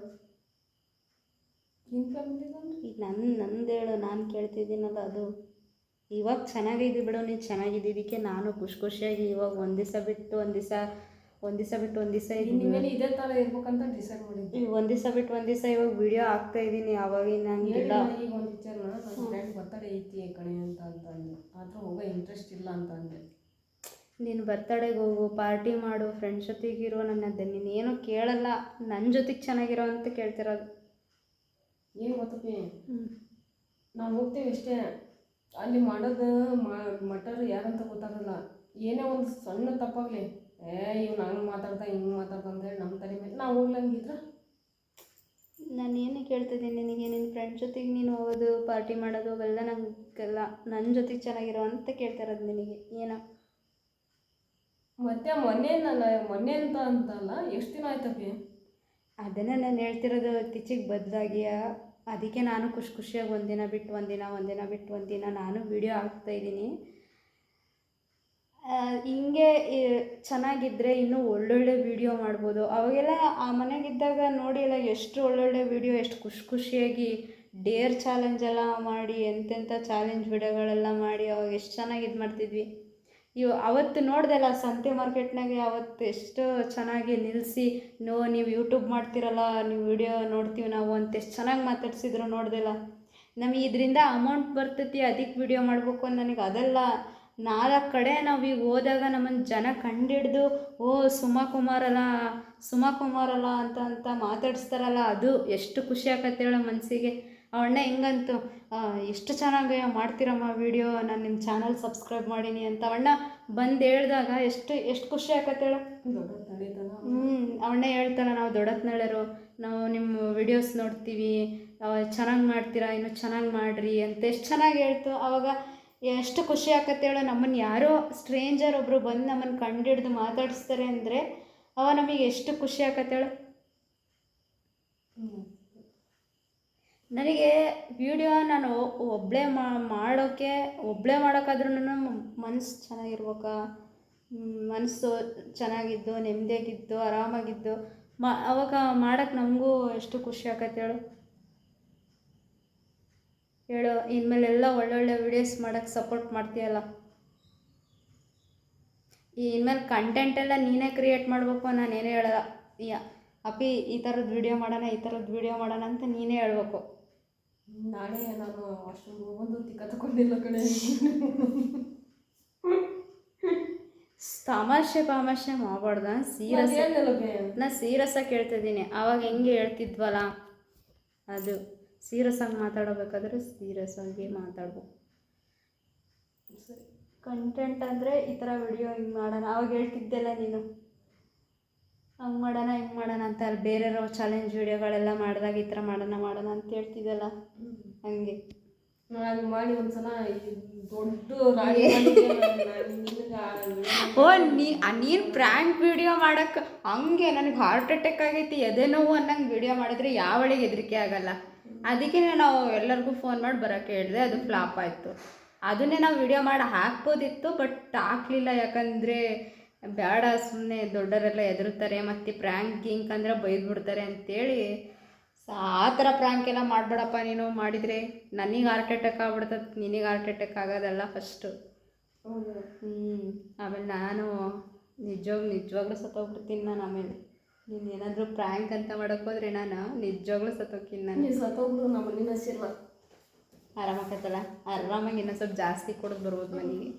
ನಿನ್ನ ಫ್ಯಾಮಿಲಿ ಈಗ ನಂದು ಹೇಳು, ನಾನು ಕೇಳ್ತಿದ್ದೀನಲ್ಲ ಅದು. ಇವಾಗ ಚೆನ್ನಾಗಿದ್ದು ಬಿಡು, ನೀನು ಚೆನ್ನಾಗಿದ್ದಿದ್ದಕ್ಕೆ ನಾನು ಖುಷಿಯಾಗಿ ಇವಾಗ ಒಂದು ದಿವಸ ಬಿಟ್ಟು ಒಂದು ದಿವಸ ಇದ್ದೀನಿ. ಇದೇ ಥರ ಇರ್ಬೇಕಂತ ಡಿಸೈಡ್ ಮಾಡಿದ್ವಿ. ಒಂದು ದಿವಸ ಬಿಟ್ಟು ಒಂದು ದಿವಸ ಇವಾಗ ವಿಡಿಯೋ ಹಾಕ್ತಾ ಇದ್ದೀನಿ. ಅವಾಗಿನ ಹಂಗಿಲ್ಲ. ಈಗ ಒಂದು ವಿಚಾರ, ನನ್ನ ಫ್ರೆಂಡ್ ಬರ್ತಡೇ ಐತಿ ಕಣೆ ಅಂತ ಅಂದೆ. ಆದರೂ ಹೋಗೋ ಇಂಟ್ರೆಸ್ಟ್ ಇಲ್ಲ ಅಂತ ಅಂದೆ. ನೀನು ಬರ್ತಡೇಗೆ ಹೋಗು, ಪಾರ್ಟಿ ಮಾಡು, ಫ್ರೆಂಡ್ಸ್ ಜೊತೆಗಿರೋ. ನೀನೇನು ಕೇಳಲ್ಲ, ನನ್ನ ಜೊತೆಗೆ ಚೆನ್ನಾಗಿರೋ ಅಂತ ಕೇಳ್ತಿರೋದು. ಏನು ಗೊತ್ತಪ್ಪಿ, ನಾವು ಹೋಗ್ತೀವಿ ಅಷ್ಟೇ. ಅಲ್ಲಿ ಮಾಡೋದು ಮಟರ್ ಯಾರಂತ ಗೊತ್ತಾಗಲ್ಲ. ಏನೇ ಒಂದು ಸಣ್ಣ ತಪ್ಪಾಗಲಿ, ಇವ್ನು ಹಂಗೆ ಮಾತಾಡ್ತಾ ಹಿಂಗೆ ಮಾತಾಡ್ತಾ ಅಂತೇಳಿ ನಮ್ಮ ತಲೆ ಮೇಲೆ ನಾವು ಹೋಗ್ಲಂಗಿದ್ರೆ. ನಾನು ಏನು ಕೇಳ್ತಿದ್ದೀನಿ ನಿನಗೆ, ನಿನ್ನ ಫ್ರೆಂಡ್ಸ್ ಜೊತೆಗೆ ನೀನು ಹೋಗೋದು, ಪಾರ್ಟಿ ಮಾಡೋದು ಅವೆಲ್ಲ ನನಗೆಲ್ಲ ನನ್ನ ಜೊತೆಗೆ ಚೆನ್ನಾಗಿರೋ ಅಂತ ಕೇಳ್ತಿರೋದು ನಿನಗೆ. ಏನೋ ಮತ್ತೆ ಮೊನ್ನೆ ಅಂತಲ್ಲ, ಎಷ್ಟು ದಿನ ಆಯ್ತಪ್ಪಿ? ಅದನ್ನು ನಾನು ಹೇಳ್ತಿರೋದು, ಇತ್ತೀಚೆಗೆ ಬದಲಾಗಿಯ. ಅದಕ್ಕೆ ನಾನು ಖುಷಿಯಾಗಿ ಒಂದಿನ ಬಿಟ್ಟು ಒಂದಿನ ನಾನು ವಿಡಿಯೋ ಹಾಕ್ತಾಯಿದ್ದೀನಿ. ಹಿಂಗೆ ಚೆನ್ನಾಗಿದ್ದರೆ ಇನ್ನೂ ಒಳ್ಳೊಳ್ಳೆ ವೀಡಿಯೋ ಮಾಡ್ಬೋದು. ಅವಾಗೆಲ್ಲ ಆ ಮನೆಗಿದ್ದಾಗ ನೋಡಿ ಎಲ್ಲ ಎಷ್ಟು ಒಳ್ಳೊಳ್ಳೆ ವೀಡಿಯೋ, ಎಷ್ಟು ಖುಷಿಯಾಗಿ ಡೇರ್ ಚಾಲೆಂಜ್ ಎಲ್ಲ ಮಾಡಿ, ಎಂತೆಂಥ ಚಾಲೆಂಜ್ ವಿಡಿಯೋಗಳೆಲ್ಲ ಮಾಡಿ ಅವಾಗ ಎಷ್ಟು ಚೆನ್ನಾಗಿ ಇದು ಮಾಡ್ತಿದ್ವಿ. ಅವತ್ತು ನೋಡ್ದಲ್ಲ ಸಂತೆ ಮಾರ್ಕೆಟ್ನಾಗೆ, ಅವತ್ತು ಎಷ್ಟು ಚೆನ್ನಾಗಿ ನಿಲ್ಲಿಸಿ, ನೀವು ಯೂಟ್ಯೂಬ್ ಮಾಡ್ತಿರಲ್ಲ, ನೀವು ವಿಡಿಯೋ ನೋಡ್ತೀವಿ ನಾವು ಅಂತ ಎಷ್ಟು ಚೆನ್ನಾಗಿ ಮಾತಾಡ್ಸಿದ್ರು ನೋಡ್ದಲ್ಲ. ನಮಗೆ ಇದರಿಂದ ಅಮೌಂಟ್ ಬರ್ತೈತಿ, ಅದಕ್ಕೆ ವಿಡಿಯೋ ಮಾಡಬೇಕು ಅಂತ. ನನಗೆ ಅದೆಲ್ಲ 4 ಕಡೆ ನಾವು ಈಗ ಹೋದಾಗ ನಮ್ಮನ್ನು ಜನ ಕಂಡಿಡ್ದು, ಸುಮಾ ಕುಮಾರಲ್ಲ ಅಂತ ಮಾತಾಡಿಸ್ತಾರಲ್ಲ, ಅದು ಎಷ್ಟು ಖುಷಿ ಆಕತ್ತೆ ಹೇಳೋ ಮನಸ್ಸಿಗೆ. ಅವಣ್ಣ ಹಿಂಗಂತು, ಎಷ್ಟು ಚೆನ್ನಾಗಿ ಮಾಡ್ತೀರಮ್ಮ ವಿಡಿಯೋ, ನಾನು ನಿಮ್ಮ ಚಾನಲ್ ಸಬ್ಸ್ಕ್ರೈಬ್ ಮಾಡೀನಿ ಅಂತ ಅವಣ್ಣ ಬಂದು ಹೇಳಿದಾಗ ಎಷ್ಟು ಖುಷಿ ಆಕತ್ತೆ ಹೇಳೋ. ಅವಣ್ಣ ಹೇಳ್ತಾರ, ನಾವು ದೊಡ್ಡತ್ನಳ್ಳಿರು, ನಾವು ನಿಮ್ಮ ವಿಡಿಯೋಸ್ ನೋಡ್ತೀವಿ, ಚೆನ್ನಾಗಿ ಮಾಡ್ತೀರಾ, ಇನ್ನೂ ಚೆನ್ನಾಗಿ ಮಾಡಿರಿ ಅಂತ ಎಷ್ಟು ಚೆನ್ನಾಗಿ ಹೇಳ್ತು. ಆವಾಗ ಎಷ್ಟು ಖುಷಿ ಆಕತ್ತೆ ಹೇಳೋ. ನಮ್ಮನ್ನು ಯಾರೋ ಸ್ಟ್ರೇಂಜರ್ ಒಬ್ಬರು ಬಂದು ನಮ್ಮನ್ನು ಕಂಡಿಡ್ದು ಮಾತಾಡಿಸ್ತಾರೆ ಅಂದರೆ ನಮಗೆ ಎಷ್ಟು ಖುಷಿ ಆಕತ್ತೆ ಹೇಳೋ. ನನಗೆ ವಿಡಿಯೋ ನಾನು ಒಬ್ಬಳೇ ಮಾಡೋಕ್ಕಾದ್ರೂ ಮನಸ್ಸು ಚೆನ್ನಾಗಿರ್ಬೇಕಾ, ಮನಸ್ಸು ಚೆನ್ನಾಗಿದ್ದು ನೆಮ್ಮದಿಯಾಗಿದ್ದು ಆರಾಮಾಗಿದ್ದು ಅವಾಗ ಮಾಡೋಕ್ಕೆ ನಮಗೂ ಎಷ್ಟು ಖುಷಿ ಆಕತ್ತೆ ಹೇಳು. ಇನ್ಮೇಲೆಲ್ಲ ಒಳ್ಳೊಳ್ಳೆ ವೀಡಿಯೋಸ್ ಮಾಡೋಕ್ಕೆ ಸಪೋರ್ಟ್ ಮಾಡ್ತೀಯಲ್ಲ. ಇನ್ಮೇಲೆ ಕಂಟೆಂಟ್ ಎಲ್ಲ ನೀನೇ ಕ್ರಿಯೇಟ್ ಮಾಡಬೇಕು, ನಾನೇನೇ ಹೇಳಲ್ಲ. ಅಪ್ಪಿ ಈ ಥರದ್ದು ವಿಡಿಯೋ ಮಾಡೋಣ ಅಂತ ನೀನೇ ಹೇಳ್ಬೇಕು. ನಾಳೆ ನಾನು ಅಷ್ಟೊಂದು ಒಂದು ತಿಕ್ಕ ತಗೊಂಡಿಲ್ಲ ಕಡೆ. ತಮಾಷೆ ಮಾಡಬಾರ್ದ. ನಾ ಸೀರಿಯಸ್ಸಾಗಿ ಕೇಳ್ತಿದ್ದೀನಿ. ಆವಾಗ ಹೆಂಗೆ ಹೇಳ್ತಿದ್ವಲ್ಲ ಅದು ಸೀರಿಯಸ್ಸಾಗಿ ಮಾತಾಡಬೇಕಾದ್ರೆ ಸೀರಿಯಸ್ಸಾಗಿ ಮಾತಾಡ್ಬೇಕು. ಸರಿ, ಕಂಟೆಂಟ್ ಅಂದರೆ ಈ ಥರ ವಿಡಿಯೋ ಹಿಂಗೆ ಮಾಡೋಣ. ಆವಾಗ ಹೇಳ್ತಿದ್ದೆಲ್ಲ ನೀನು ಹಂಗೆ ಮಾಡೋಣ ಹಿಂಗೆ ಮಾಡೋಣ ಅಂತ. ಅಲ್ಲಿ ಬೇರೆಯವ್ರ ಚಾಲೆಂಜ್ ವಿಡಿಯೋಗಳೆಲ್ಲ ಮಾಡಿದಾಗ ಈ ಥರ ಮಾಡೋಣ ಅಂತ ಹೇಳ್ತಿದ್ದೆಲ್ಲ ಹಂಗೆ. ನಾನು ಮಾಡಿ ಒಂದ್ಸಲ ದೊಡ್ಡ ನೀನು ಪ್ರ್ಯಾಂಕ್ ವಿಡಿಯೋ ಮಾಡೋಕ್ಕೆ ಹಂಗೆ ನನಗೆ ಹಾರ್ಟ್ ಅಟ್ಯಾಕ್ ಆಗೈತಿ, ಎದೆ ನೋವು ಅನ್ನಂಗೆ ವಿಡಿಯೋ ಮಾಡಿದ್ರೆ ಯಾವಳಿಗೆ ಹೆದರಿಕೆ ಆಗಲ್ಲ. ಅದಕ್ಕೆ ನಾವು ಎಲ್ಲರಿಗೂ ಫೋನ್ ಮಾಡಿ ಬರೋಕ್ಕೆ ಹೇಳಿದೆ. ಅದು ಫ್ಲಾಪ್ ಆಯಿತು. ಅದನ್ನೇ ನಾವು ವಿಡಿಯೋ ಮಾಡಿ ಹಾಕ್ಬೋದಿತ್ತು, ಬಟ್ ಹಾಕ್ಲಿಲ್ಲ. ಯಾಕಂದರೆ ಬೇಡ, ಸುಮ್ಮನೆ ದೊಡ್ಡವರೆಲ್ಲ ಹೆದರ್ತಾರೆ, ಮತ್ತು ಪ್ರ್ಯಾಂಕ್ ಗಿಂಕ್ ಅಂದರೆ ಬೈದ್ಬಿಡ್ತಾರೆ ಅಂತೇಳಿ ಆ ಥರ ಪ್ರ್ಯಾಂಕ್ ಎಲ್ಲ ಮಾಡಬೇಡಪ್ಪ. ನೀನು ಮಾಡಿದರೆ ನನಗೆ ಹಾರ್ಟ್ ಅಟ್ಯಾಕ್ ಆಗ್ಬಿಡ್ತದೆ, ನಿನಗೆ ಹಾರ್ಟ್ ಅಟ್ಯಾಕ್ ಆಗೋದಲ್ಲ ಫಸ್ಟು. ಆಮೇಲೆ ನಾನು ನಿಜವಾಗ್ಲೂ ಸತ್ತೋಗ್ಬಿಡ್ತೀನಿ ನಾನು. ಆಮೇಲೆ ನೀನು ಏನಾದರೂ ಪ್ರ್ಯಾಂಕ್ ಅಂತ ಮಾಡೋಕ್ಕೋದ್ರೆ ನಾನು ನಿಜವಾಗ್ಲೂ ಸತ್ತೋಗ್ತೀನಿ. ನಾನು ಸತ್ತೋಗ್ಬಿಡು, ನಮ್ಮ ಮನೆ ನಸಿಲ್ಲ. ಆರಾಮಾಗತ್ತಲ್ಲ, ಆರಾಮಾಗಿ ಇನ್ನೂ ಸ್ವಲ್ಪ ಜಾಸ್ತಿ ಕೊಡೋದು ಬರ್ಬೋದು ಮನೆಗೆ.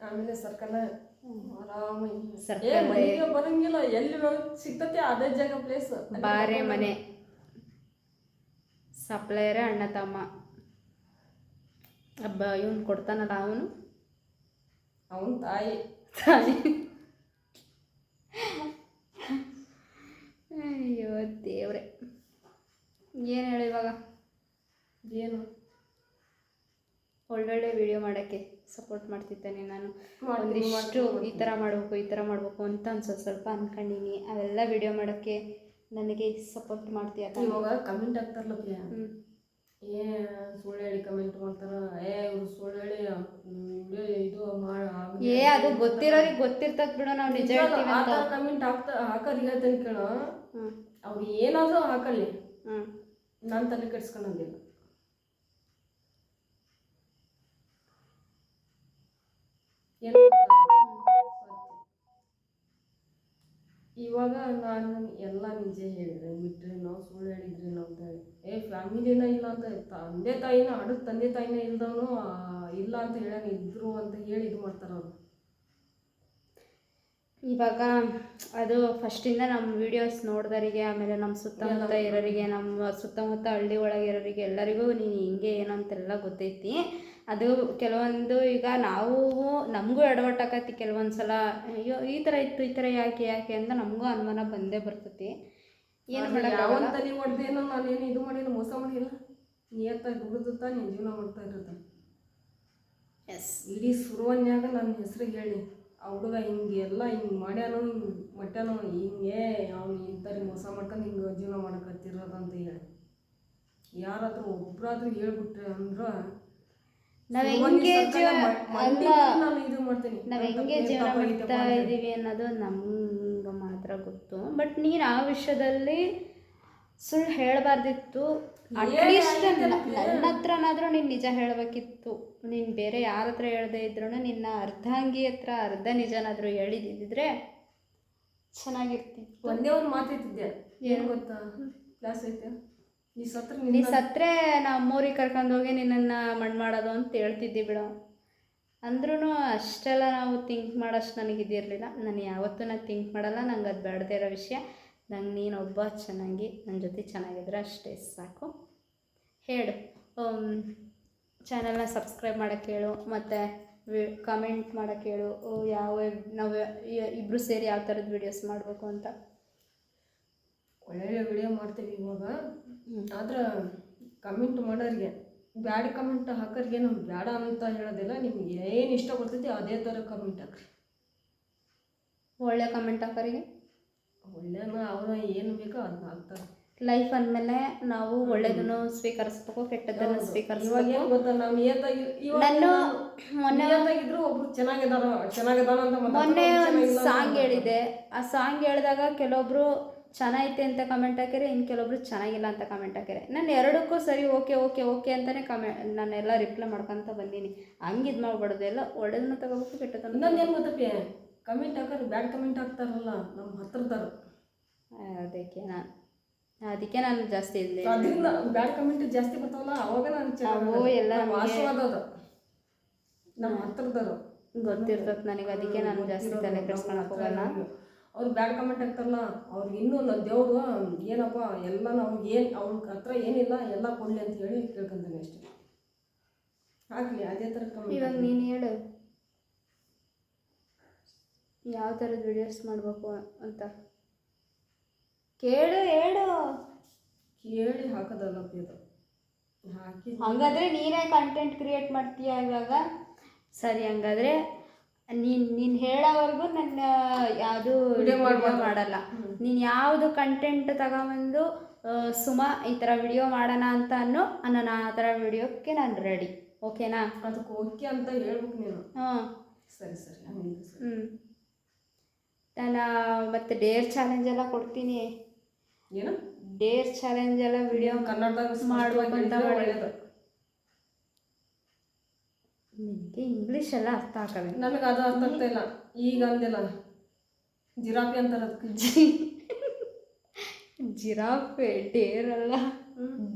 ಆಮೇಲೆ ಸರ್ಕಲ್ ಆರಾಮಾಗಿ ಸರ್ಕಲ್ ಬರಂಗಿಲ್ಲ, ಎಲ್ಲಿ ಸಿಗ್ತತೆ ಅದೇ ಜಾಗ ಪ್ಲೇಸ್. ಬಾರೆ ಮನೆ ಸಪ್ಲೈಯರೇ ಅಣ್ಣ ತಮ್ಮ. ಇವನು ಕೊಡ್ತಾನಲ್ಲ ಅವನು ತಾಯಿ. ಅಯ್ಯೋ ದೇವ್ರೆ, ಏನು ಹೇಳಿ ಇವಾಗ? ಏನು ಒಳ್ಳೊಳ್ಳೆ ವಿಡಿಯೋ ಮಾಡೋಕ್ಕೆ ಸಪೋರ್ಟ್ ಮಾಡ್ತಿದ್ದೇನೆ ನಾನು. ಒಂದಿಷ್ಟು ಈ ಥರ ಮಾಡಬೇಕು ಅಂತ ಸ್ವಲ್ಪ ಅಂದ್ಕೊಂಡಿನಿ. ಅವೆಲ್ಲ ವಿಡಿಯೋ ಮಾಡೋಕ್ಕೆ ನನಗೆ ಸಪೋರ್ಟ್ ಮಾಡ್ತೀಯ. ಇವಾಗ ಕಮೆಂಟ್ ಆಗ್ತಾರಲ್ಲ, ಸುಳ್ಳು ಹೇಳಿ ಕಮೆಂಟ್ ಮಾಡ್ತಾರ. ಇವ್ರು ಸುಳ್ಳು ಹೇಳಿ ಇದು ಅದು ಗೊತ್ತಿರೋರಿಗೆ ಗೊತ್ತಿರ್ತದ ಬಿಡು, ನಾವು ನಿಜ ಹೇಳ್ತೀವಿ ಅಂತ. ಕಮೆಂಟ್ ಹಾಕೋರು ಹೇಳ್ತೇನೆ ಕೇಳೋ, ಅವ್ರು ಏನಾದರೂ ಹಾಕಲ್ಲಿ, ನಾನು ತಲೆ ಕೆಡ್ಸ್ಕೊಳ್ಳೋದಿಲ್ಲ. ಇವಾಗ ನಾನು ಎಲ್ಲ ನಿಜ ಹೇಳಿದ್ರೆ ಬಿಟ್ರೇನೋ ಸುಳ್ಳು ಹೇಳಿದ್ರೇನೋ ಅಂತ ಫ್ಯಾಮಿಲಿನ ಇಲ್ಲ ಅಂತ, ತಂದೆ ತಾಯಿನ ಇಲ್ದವನು ಇಲ್ಲ ಅಂತ ಹೇಳೋಣ ಇದ್ರು ಅಂತ ಹೇಳಿ ಇದು ಮಾಡ್ತಾರ ಅವರು. ಇವಾಗ ಅದು ಫಸ್ಟಿಂದ ನಮ್ಮ ವೀಡಿಯೋಸ್ ನೋಡಿದವರಿಗೆ, ಆಮೇಲೆ ನಮ್ಮ ಸುತ್ತಮುತ್ತ ಇರೋರಿಗೆ, ನಮ್ಮ ಸುತ್ತಮುತ್ತ ಹಳ್ಳಿ ಒಳಗೆ ಇರೋರಿಗೆ ಎಲ್ಲರಿಗೂ ನೀನು ಹಿಂಗೆ ಏನೋ ಅಂತೆಲ್ಲ ಗೊತ್ತೈತಿ. ಅದು ಕೆಲವೊಂದು ಈಗ ನಮಗೂ ಎಡವಟ್ಟಾಕತಿ ಕೆಲವೊಂದು ಸಲ. ಅಯ್ಯೋ ಈ ಥರ ಇತ್ತು, ಈ ಥರ ಯಾಕೆ ಅಂತ ನಮಗೂ ಅನುಮಾನ ಬಂದೇ ಬರ್ತೈತಿ. ಏನು ಮಾಡೋದು? ತಲೆ ಹೊಡೆದೇನೋ ನಾನೇನು ಇದು ಮಾಡಿಲ್ಲ, ಮೋಸ ಮಾಡಿಲ್ಲ. ನಿಯತ್ತಾಗಿ ದುಡಿದುತ್ತಾ ನೀನು ಜೀವನ ಮಾಡ್ತಾ ಇರುತ್ತೆ. ಎಸ್, ಇಡೀ ಸುರುವನ್ಯಾಗ ನನ್ನ ಹೆಸ್ರಿಗೆ ಹೇಳಿ ಆ ಹುಡುಗ ಹಿಂಗೆಲ್ಲ ಹಿಂಗೆ ಮಾಡ್ಯಾನೋ, ಹಿಂಗೆ ಮಟ್ಯಾನೋ, ಹಿಂಗೆ ಅವ್ನು ಇಂಥವ್ರಿ ಮೋಸ ಮಾಡ್ಕೊಂಡು ಹಿಂಗೆ ಜೀವನ ಮಾಡಕತ್ತಿರೋದಂತ ಹೇಳಿ ಯಾರಾದರೂ ಒಬ್ಬರಾದ್ರೂ ಹೇಳ್ಬಿಟ್ರೆ ಅಂದ್ರೆ ನಾವು ಹೆಂಗೆ ಜೀವನ ಮಾಡ್ತಾ ಇದ್ದೀವಿ ಅನ್ನೋದು ನಮ್ಗೆ ಮಾತ್ರ ಗೊತ್ತು. ಬಟ್ ನೀನು ಆ ವಿಷಯದಲ್ಲಿ ಸುಳ್ಳು ಹೇಳಬಾರ್ದಿತ್ತು. ಅಟ್ಲೀಸ್ಟ್ ನನ್ನ ಹತ್ರನಾದರೂ ನೀನು ನಿಜ ಹೇಳಬೇಕಿತ್ತು. ನೀನು ಬೇರೆ ಯಾರ ಹತ್ರ ಹೇಳದೇ ಇದ್ರೂ ನಿನ್ನ ಅರ್ಧಾಂಗಿ ಹತ್ರ ಅರ್ಧ ನಿಜನಾದರೂ ಹೇಳಿದ್ದಿದ್ರೆ ಚೆನ್ನಾಗಿರ್ತಿತ್ತು. ಒಂದೇ ಒಂದು ಮಾತೈತಿದ್ದೆ, ಏನು ಗೊತ್ತಾ? ಕ್ಲಾಸ್ ಐತೆ, ನೀ ಸತ್ತರೆ ನಾವು ಮೂರಿಗೆ ಕರ್ಕೊಂಡೋಗಿ ನಿನ್ನನ್ನು ಮಣ್ಣು ಮಾಡೋದು ಅಂತ ಹೇಳ್ತಿದ್ದಿ ಬಿಡು. ಅಂದ್ರೂ ಅಷ್ಟೆಲ್ಲ ನಾವು ಥಿಂಕ್ ಮಾಡೋಷ್ಟು ನನಗಿದಿರಲಿಲ್ಲ. ನಾನು ಯಾವತ್ತೂ ಥಿಂಕ್ ಮಾಡಲ್ಲ. ನಂಗೆ ಅದು ಬೇಡದೇ ಇರೋ ವಿಷಯ. ನಂಗೆ ನೀನೊಬ್ಬ ಚೆನ್ನಾಗಿ ನನ್ನ ಜೊತೆ ಚೆನ್ನಾಗಿದ್ರೆ ಅಷ್ಟೇ ಸಾಕು. ಹೇಳು, ಚಾನಲ್ನ ಸಬ್ಸ್ಕ್ರೈಬ್ ಮಾಡೋಕ್ಕೆ ಹೇಳು, ಮತ್ತು ಕಮೆಂಟ್ ಮಾಡೋಕ್ಕೆ ಹೇಳು, ನಾವು ಇಬ್ಬರು ಸೇರಿ ಯಾವ ಥರದ ವೀಡಿಯೋಸ್ ಮಾಡಬೇಕು ಅಂತ. ಒಳ್ಳೆ ವಿಡಿಯೋ ಮಾಡ್ತೀವಿ ಇವಾಗ. ಆದ್ರೆ ಕಮೆಂಟ್ ಮಾಡೋರಿಗೆ, ಬ್ಯಾಡ್ ಕಮೆಂಟ್ ಹಾಕೋರಿಗೆ ನಾವು ಬೇಡ ಅಂತ ಹೇಳೋದಿಲ್ಲ. ನಿಮ್ಗೆ ಏನು ಇಷ್ಟ ಬರ್ತೈತಿ ಅದೇ ಥರ ಕಮೆಂಟ್ ಹಾಕ್ರಿ. ಒಳ್ಳೆ ಕಮೆಂಟ್ ಹಾಕೋರಿಗೆ ಒಳ್ಳೆನ ಅವ್ರು ಏನು ಬೇಕೋ ಅದನ್ನ ಹಾಕ್ತಾರೆ. ಲೈಫ್ ಅಂದಮೇಲೆ ನಾವು ಒಳ್ಳೇದನ್ನು ಸ್ವೀಕರಿಸ್ಬೇಕು, ಕೆಟ್ಟದ್ದನ್ನು ಇವಾಗ ಸ್ವೀಕರಿಸ್ಬೇಕು. ಏನು ಗೊತ್ತಾ, ನಾವು ನಾನು ಮೊನ್ನೆ ಏನಾಗಿದ್ರು ಒಬ್ರು ಚೆನ್ನಾಗಿದಾನ ಅಂತ ಮೊನ್ನೆ ಒಂದು ಸಾಂಗ್ ಹೇಳಿದೆ. ಆ ಸಾಂಗ್ ಹೇಳಿದಾಗ ಕೆಲವೊಬ್ರು ಚೆನ್ನಾಗೈತೆ ಅಂತ ಕಮೆಂಟ್ ಹಾಕಿದ್ರೆ, ಇನ್ನು ಕೆಲವೊಬ್ರು ಚೆನ್ನಾಗಿಲ್ಲ ಅಂತ ಕಮೆಂಟ್ ಹಾಕಿದ್ರೆ. ನಾನು ಎರಡಕ್ಕೂ ಸರಿ ಓಕೆ ಓಕೆ ಓಕೆ ಅಂತಲೇ ನಾನೆಲ್ಲ ರಿಪ್ಲೈ ಮಾಡ್ಕೊತ ಬಂದೀನಿ. ಹಂಗೆ ಇದು ಮಾಡ್ಬಾರ್ದು, ಎಲ್ಲ ಒಳ್ಳೇದನ್ನು ತಗೋಬೇಕು, ಕೆಟ್ಟದನ್ನು. ಇನ್ನೊಂದು ಏನು ಗೊತ್ತಪ್ಪಿ, ಕಮೆಂಟ್ ಹಾಕೋರು ಬ್ಯಾಡ್ ಕಮೆಂಟ್ ಹಾಕ್ತಾರಲ್ಲ ನಮ್ಮ ಹತ್ರದಾರು, ಅದಕ್ಕೆ ನಾನು ಜಾಸ್ತಿ ಇದೆ ಅದರಿಂದ ಬ್ಯಾಡ್ ಕಮೆಂಟ್ ಜಾಸ್ತಿ ಬರ್ತಾವಲ್ಲ, ಅವಾಗ ನಾನು ಎಲ್ಲ ವಾಸವಾದದ ನಮ್ಮ ಹತ್ರದಾರು ಗೊತ್ತಿರ್ತದೆ ನನಗೆ. ಅದಕ್ಕೆ ನಾನು ಜಾಸ್ತಿ ತಲೆ ಕೆಡ್ಸ್ಕೊಳಕ್ ಹೋಗಲ್ಲ. ಅವ್ರು ಬ್ಯಾಡ್ ಕಮೆಂಟ್ ಹಾಕ್ತಾರಲ್ಲ, ಅವ್ರಿಗೆ ಇನ್ನೂ ದೇವರು ಏನಪ್ಪ ಎಲ್ಲ ಅವ್ರಿಗೆ ಏನು ಅವ್ರ ಹತ್ರ ಏನಿಲ್ಲ ಎಲ್ಲ ಕೊಡಲಿ ಅಂತ ಹೇಳಿ ಕೇಳ್ಕೊಂತಾನೆ ಅಷ್ಟೇ. ಹಾಕ್ಲಿ ಅದೇ ಥರ ಕಮೆಂಟ್. ಇವಾಗ ನೀನು ಹೇಳು, ಯಾವ ಥರದ ವಿಡಿಯೋಸ್ ಮಾಡಬೇಕು ಅಂತ ಹೇಳು. ಕೇಳಿ ಹಾಕೋದಲ್ಲಪ್ಪ ಇದು, ಹಾಕಿ ಹಂಗಾದ್ರೆ ನೀನೇ ಕಂಟೆಂಟ್ ಕ್ರಿಯೇಟ್ ಮಾಡ್ತೀಯ ಇವಾಗ. ಸರಿ, ಹಂಗಾದ್ರೆ ನೀನು ಹೇಳೋವರೆಗೂ ನನ್ನ ಯಾವುದು ವಿಡಿಯೋ ಮಾಡಲ್ಲ. ನೀನು ಯಾವುದು ಕಂಟೆಂಟ್ ತಗೊಂಬಂದು ಸುಮಾ ಈ ಥರ ವಿಡಿಯೋ ಮಾಡೋಣ ಅಂತ ನಾನು ಆ ಥರ ವಿಡಿಯೋಕ್ಕೆ ನಾನು ರೆಡಿ. ಓಕೆನಾ? ಅದಕ್ಕೆ ಓಕೆ ಅಂತ ಹೇಳ್ಬೇಕು ನೀನು. ಸರಿ ನಾನು ಮತ್ತು ಡೇರ್ ಚಾಲೆಂಜ್ ಎಲ್ಲ ಕೊಡ್ತೀನಿ. ಏನು ಡೇರ್ ಚಾಲೆಂಜ್ ಎಲ್ಲ ವಿಡಿಯೋ ಕನ್ನಡದಾಗ ಮಾಡ್ಬೇಕು ಅಂತ ಒಳ್ಳೆಯದು. ನಿನಗೆ ಇಂಗ್ಲೀಷ್ ಎಲ್ಲ ಅರ್ಥ ಆಗಲ್ಲ. ನನಗೆ ಅದು ಅರ್ಥ ಆಗ್ತಾ ಇಲ್ಲ. ಈಗ ಅಂದಿಲ್ಲ ಜಿರಾಫೆ ಅಂತಾರೆ ಅದಕ್ಕೆ. ಜಿರಾಫೆ ಡೇರ್ ಅಲ್ಲ,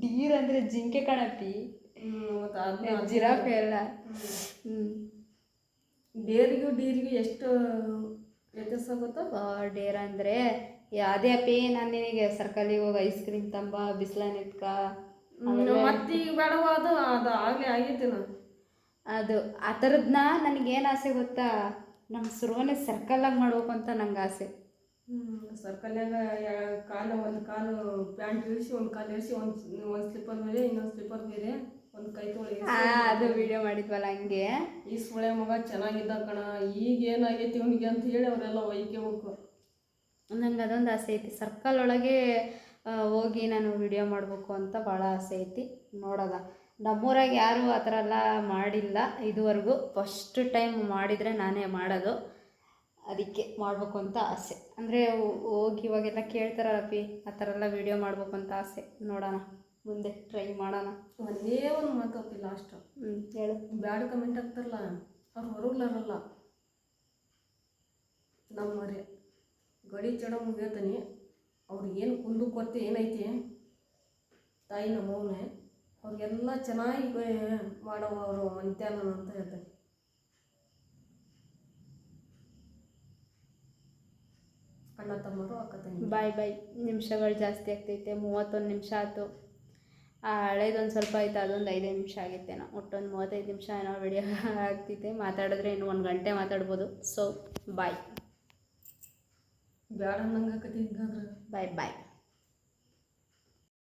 ಡೀರ್ ಅಂದರೆ ಜಿಂಕೆ ಕಣಪ್ಪಿ, ಜಿರಾಫೆ ಅಲ್ಲ. ಡೇರಿಗೂ ಎಷ್ಟು ವ್ಯತ್ಯಾಸ ಗೊತ್ತಾ? ಡೇರ್ ಅಂದರೆ ಅದೇ ಅಪ್ಪಿ, ನಾನು ನಿನಗೆ ಸರ್ಕಲಿಗೆ ಹೋಗಿ ಐಸ್ ಕ್ರೀಮ್ ತಂಬ, ಬಿಸಿಲ ನಿತ್ಕ, ಮತ್ತೀಗ ಬೇಡವ ಅದು ಆಗಲೇ ಆಗೈತಿ. ಅದು ಆ ಥರದನ್ನ ನನಗೇನು ಆಸೆ ಗೊತ್ತಾ, ನಮ್ಮ ಸುರುವನೆ ಸರ್ಕಲಾಗಿ ಮಾಡ್ಬೇಕು ಅಂತ ನಂಗೆ ಆಸೆ. ಸರ್ಕಲ್ನಾಗ ಒಂದು ಕಾಲು ಪ್ಯಾಂಟ್ ಇಳಿಸಿ, ಒಂದು ಕಾಲು ಇಳಿಸಿ, ಒಂದು ಸ್ಲಿಪ್ಪರ್ ಬೇರೆ, ಇನ್ನೊಂದು ಸ್ಲಿಪ್ಪರ್ ಬೇರೆ, ಒಂದು ಕೈ ತೊಳಿ. ಅದು ವಿಡಿಯೋ ಮಾಡಿದ್ವಲ್ಲ ಹಂಗೆ. ಈ ಸುಳೆ ಮಗ ಚೆನ್ನಾಗಿದ್ದ ಕಣ, ಈಗ ಏನಾಗೈತಿ ಇವನಿಗೆ ಅಂತ ಹೇಳಿ ಅವರೆಲ್ಲ ಒಯ್ಕೋಬೇಕು. ನಂಗೆ ಅದೊಂದು ಆಸೆ ಐತಿ, ಸರ್ಕಲ್ ಒಳಗೆ ಹೋಗಿ ನಾನು ವಿಡಿಯೋ ಮಾಡಬೇಕು ಅಂತ ಭಾಳ ಆಸೆ ಐತಿ. ನೋಡೋದ, ನಮ್ಮೂರಾಗ ಯಾರೂ ಆ ಥರ ಎಲ್ಲ ಮಾಡಿಲ್ಲ ಇದುವರೆಗೂ. ಫಸ್ಟ್ ಟೈಮ್ ಮಾಡಿದರೆ ನಾನೇ ಮಾಡೋದು, ಅದಕ್ಕೆ ಮಾಡಬೇಕು ಅಂತ ಆಸೆ. ಅಂದರೆ ಹೋಗಿ ಇವಾಗೆಲ್ಲ ಕೇಳ್ತಾರಲ್ಲಪ್ಪಿ, ಆ ಥರ ಎಲ್ಲ ವಿಡಿಯೋ ಮಾಡಬೇಕು ಅಂತ ಆಸೆ. ನೋಡೋಣ, ಮುಂದೆ ಟ್ರೈ ಮಾಡೋಣ. ಒಂದೇ ಒಂದು ಮಾತಾಡ್ತಿ ಲಾಸ್ಟ್. ಹೇಳು. ಬ್ಯಾಡ್ ಕಮೆಂಟ್ ಆಗ್ತಾರಲ್ಲ, ಅವ್ರು ಹೊರಗ್ಲಾರಲ್ಲ. ನಮ್ಮ ಮರೆ ಗಡಿ ಚಡ ಮುಗಿಯತಾನೆ, ಅವ್ರಿಗೇನು ಕುಂದು ಕೊರತೆ ಏನೈತಿ ತಾಯಿ ನಮ್ಮವನೇ, ಅವ್ರಿಗೆಲ್ಲ ಚೆನ್ನಾಗಿ ಮಾಡವ ಅವರು ಮಂತ್ಯಾನ ಅಂತ ಹೇಳ್ತಾರೆ. ಅಣ್ಣ ತಮ್ಮರು ಅಕ್ಕ ತಂಗಿ. ಬಾಯ್ ನಿಮಿಷಗಳು ಜಾಸ್ತಿ ಆಗ್ತೈತೆ. 31 ನಿಮಿಷ ಆಯಿತು. ಹಳೇದೊಂದು ಸ್ವಲ್ಪ ಆಯ್ತು, ಅದೊಂದು 5 ನಿಮಿಷ ಆಗೈತೇನೋ. ಒಟ್ಟೊಂದು 35 ನಿಮಿಷ ಏನೋ ವಿಡಿಯೋ ಆಗ್ತೈತೆ. ಮಾತಾಡಿದ್ರೆ ಇನ್ನು 1 ಗಂಟೆ ಮಾತಾಡ್ಬೋದು. So bye. ಬ್ಯಾಡ ಅನ್ನಂಗೆ ಆಕತಿ ಹಿಂಗಾದ್ರೆ. ಬಾಯ್.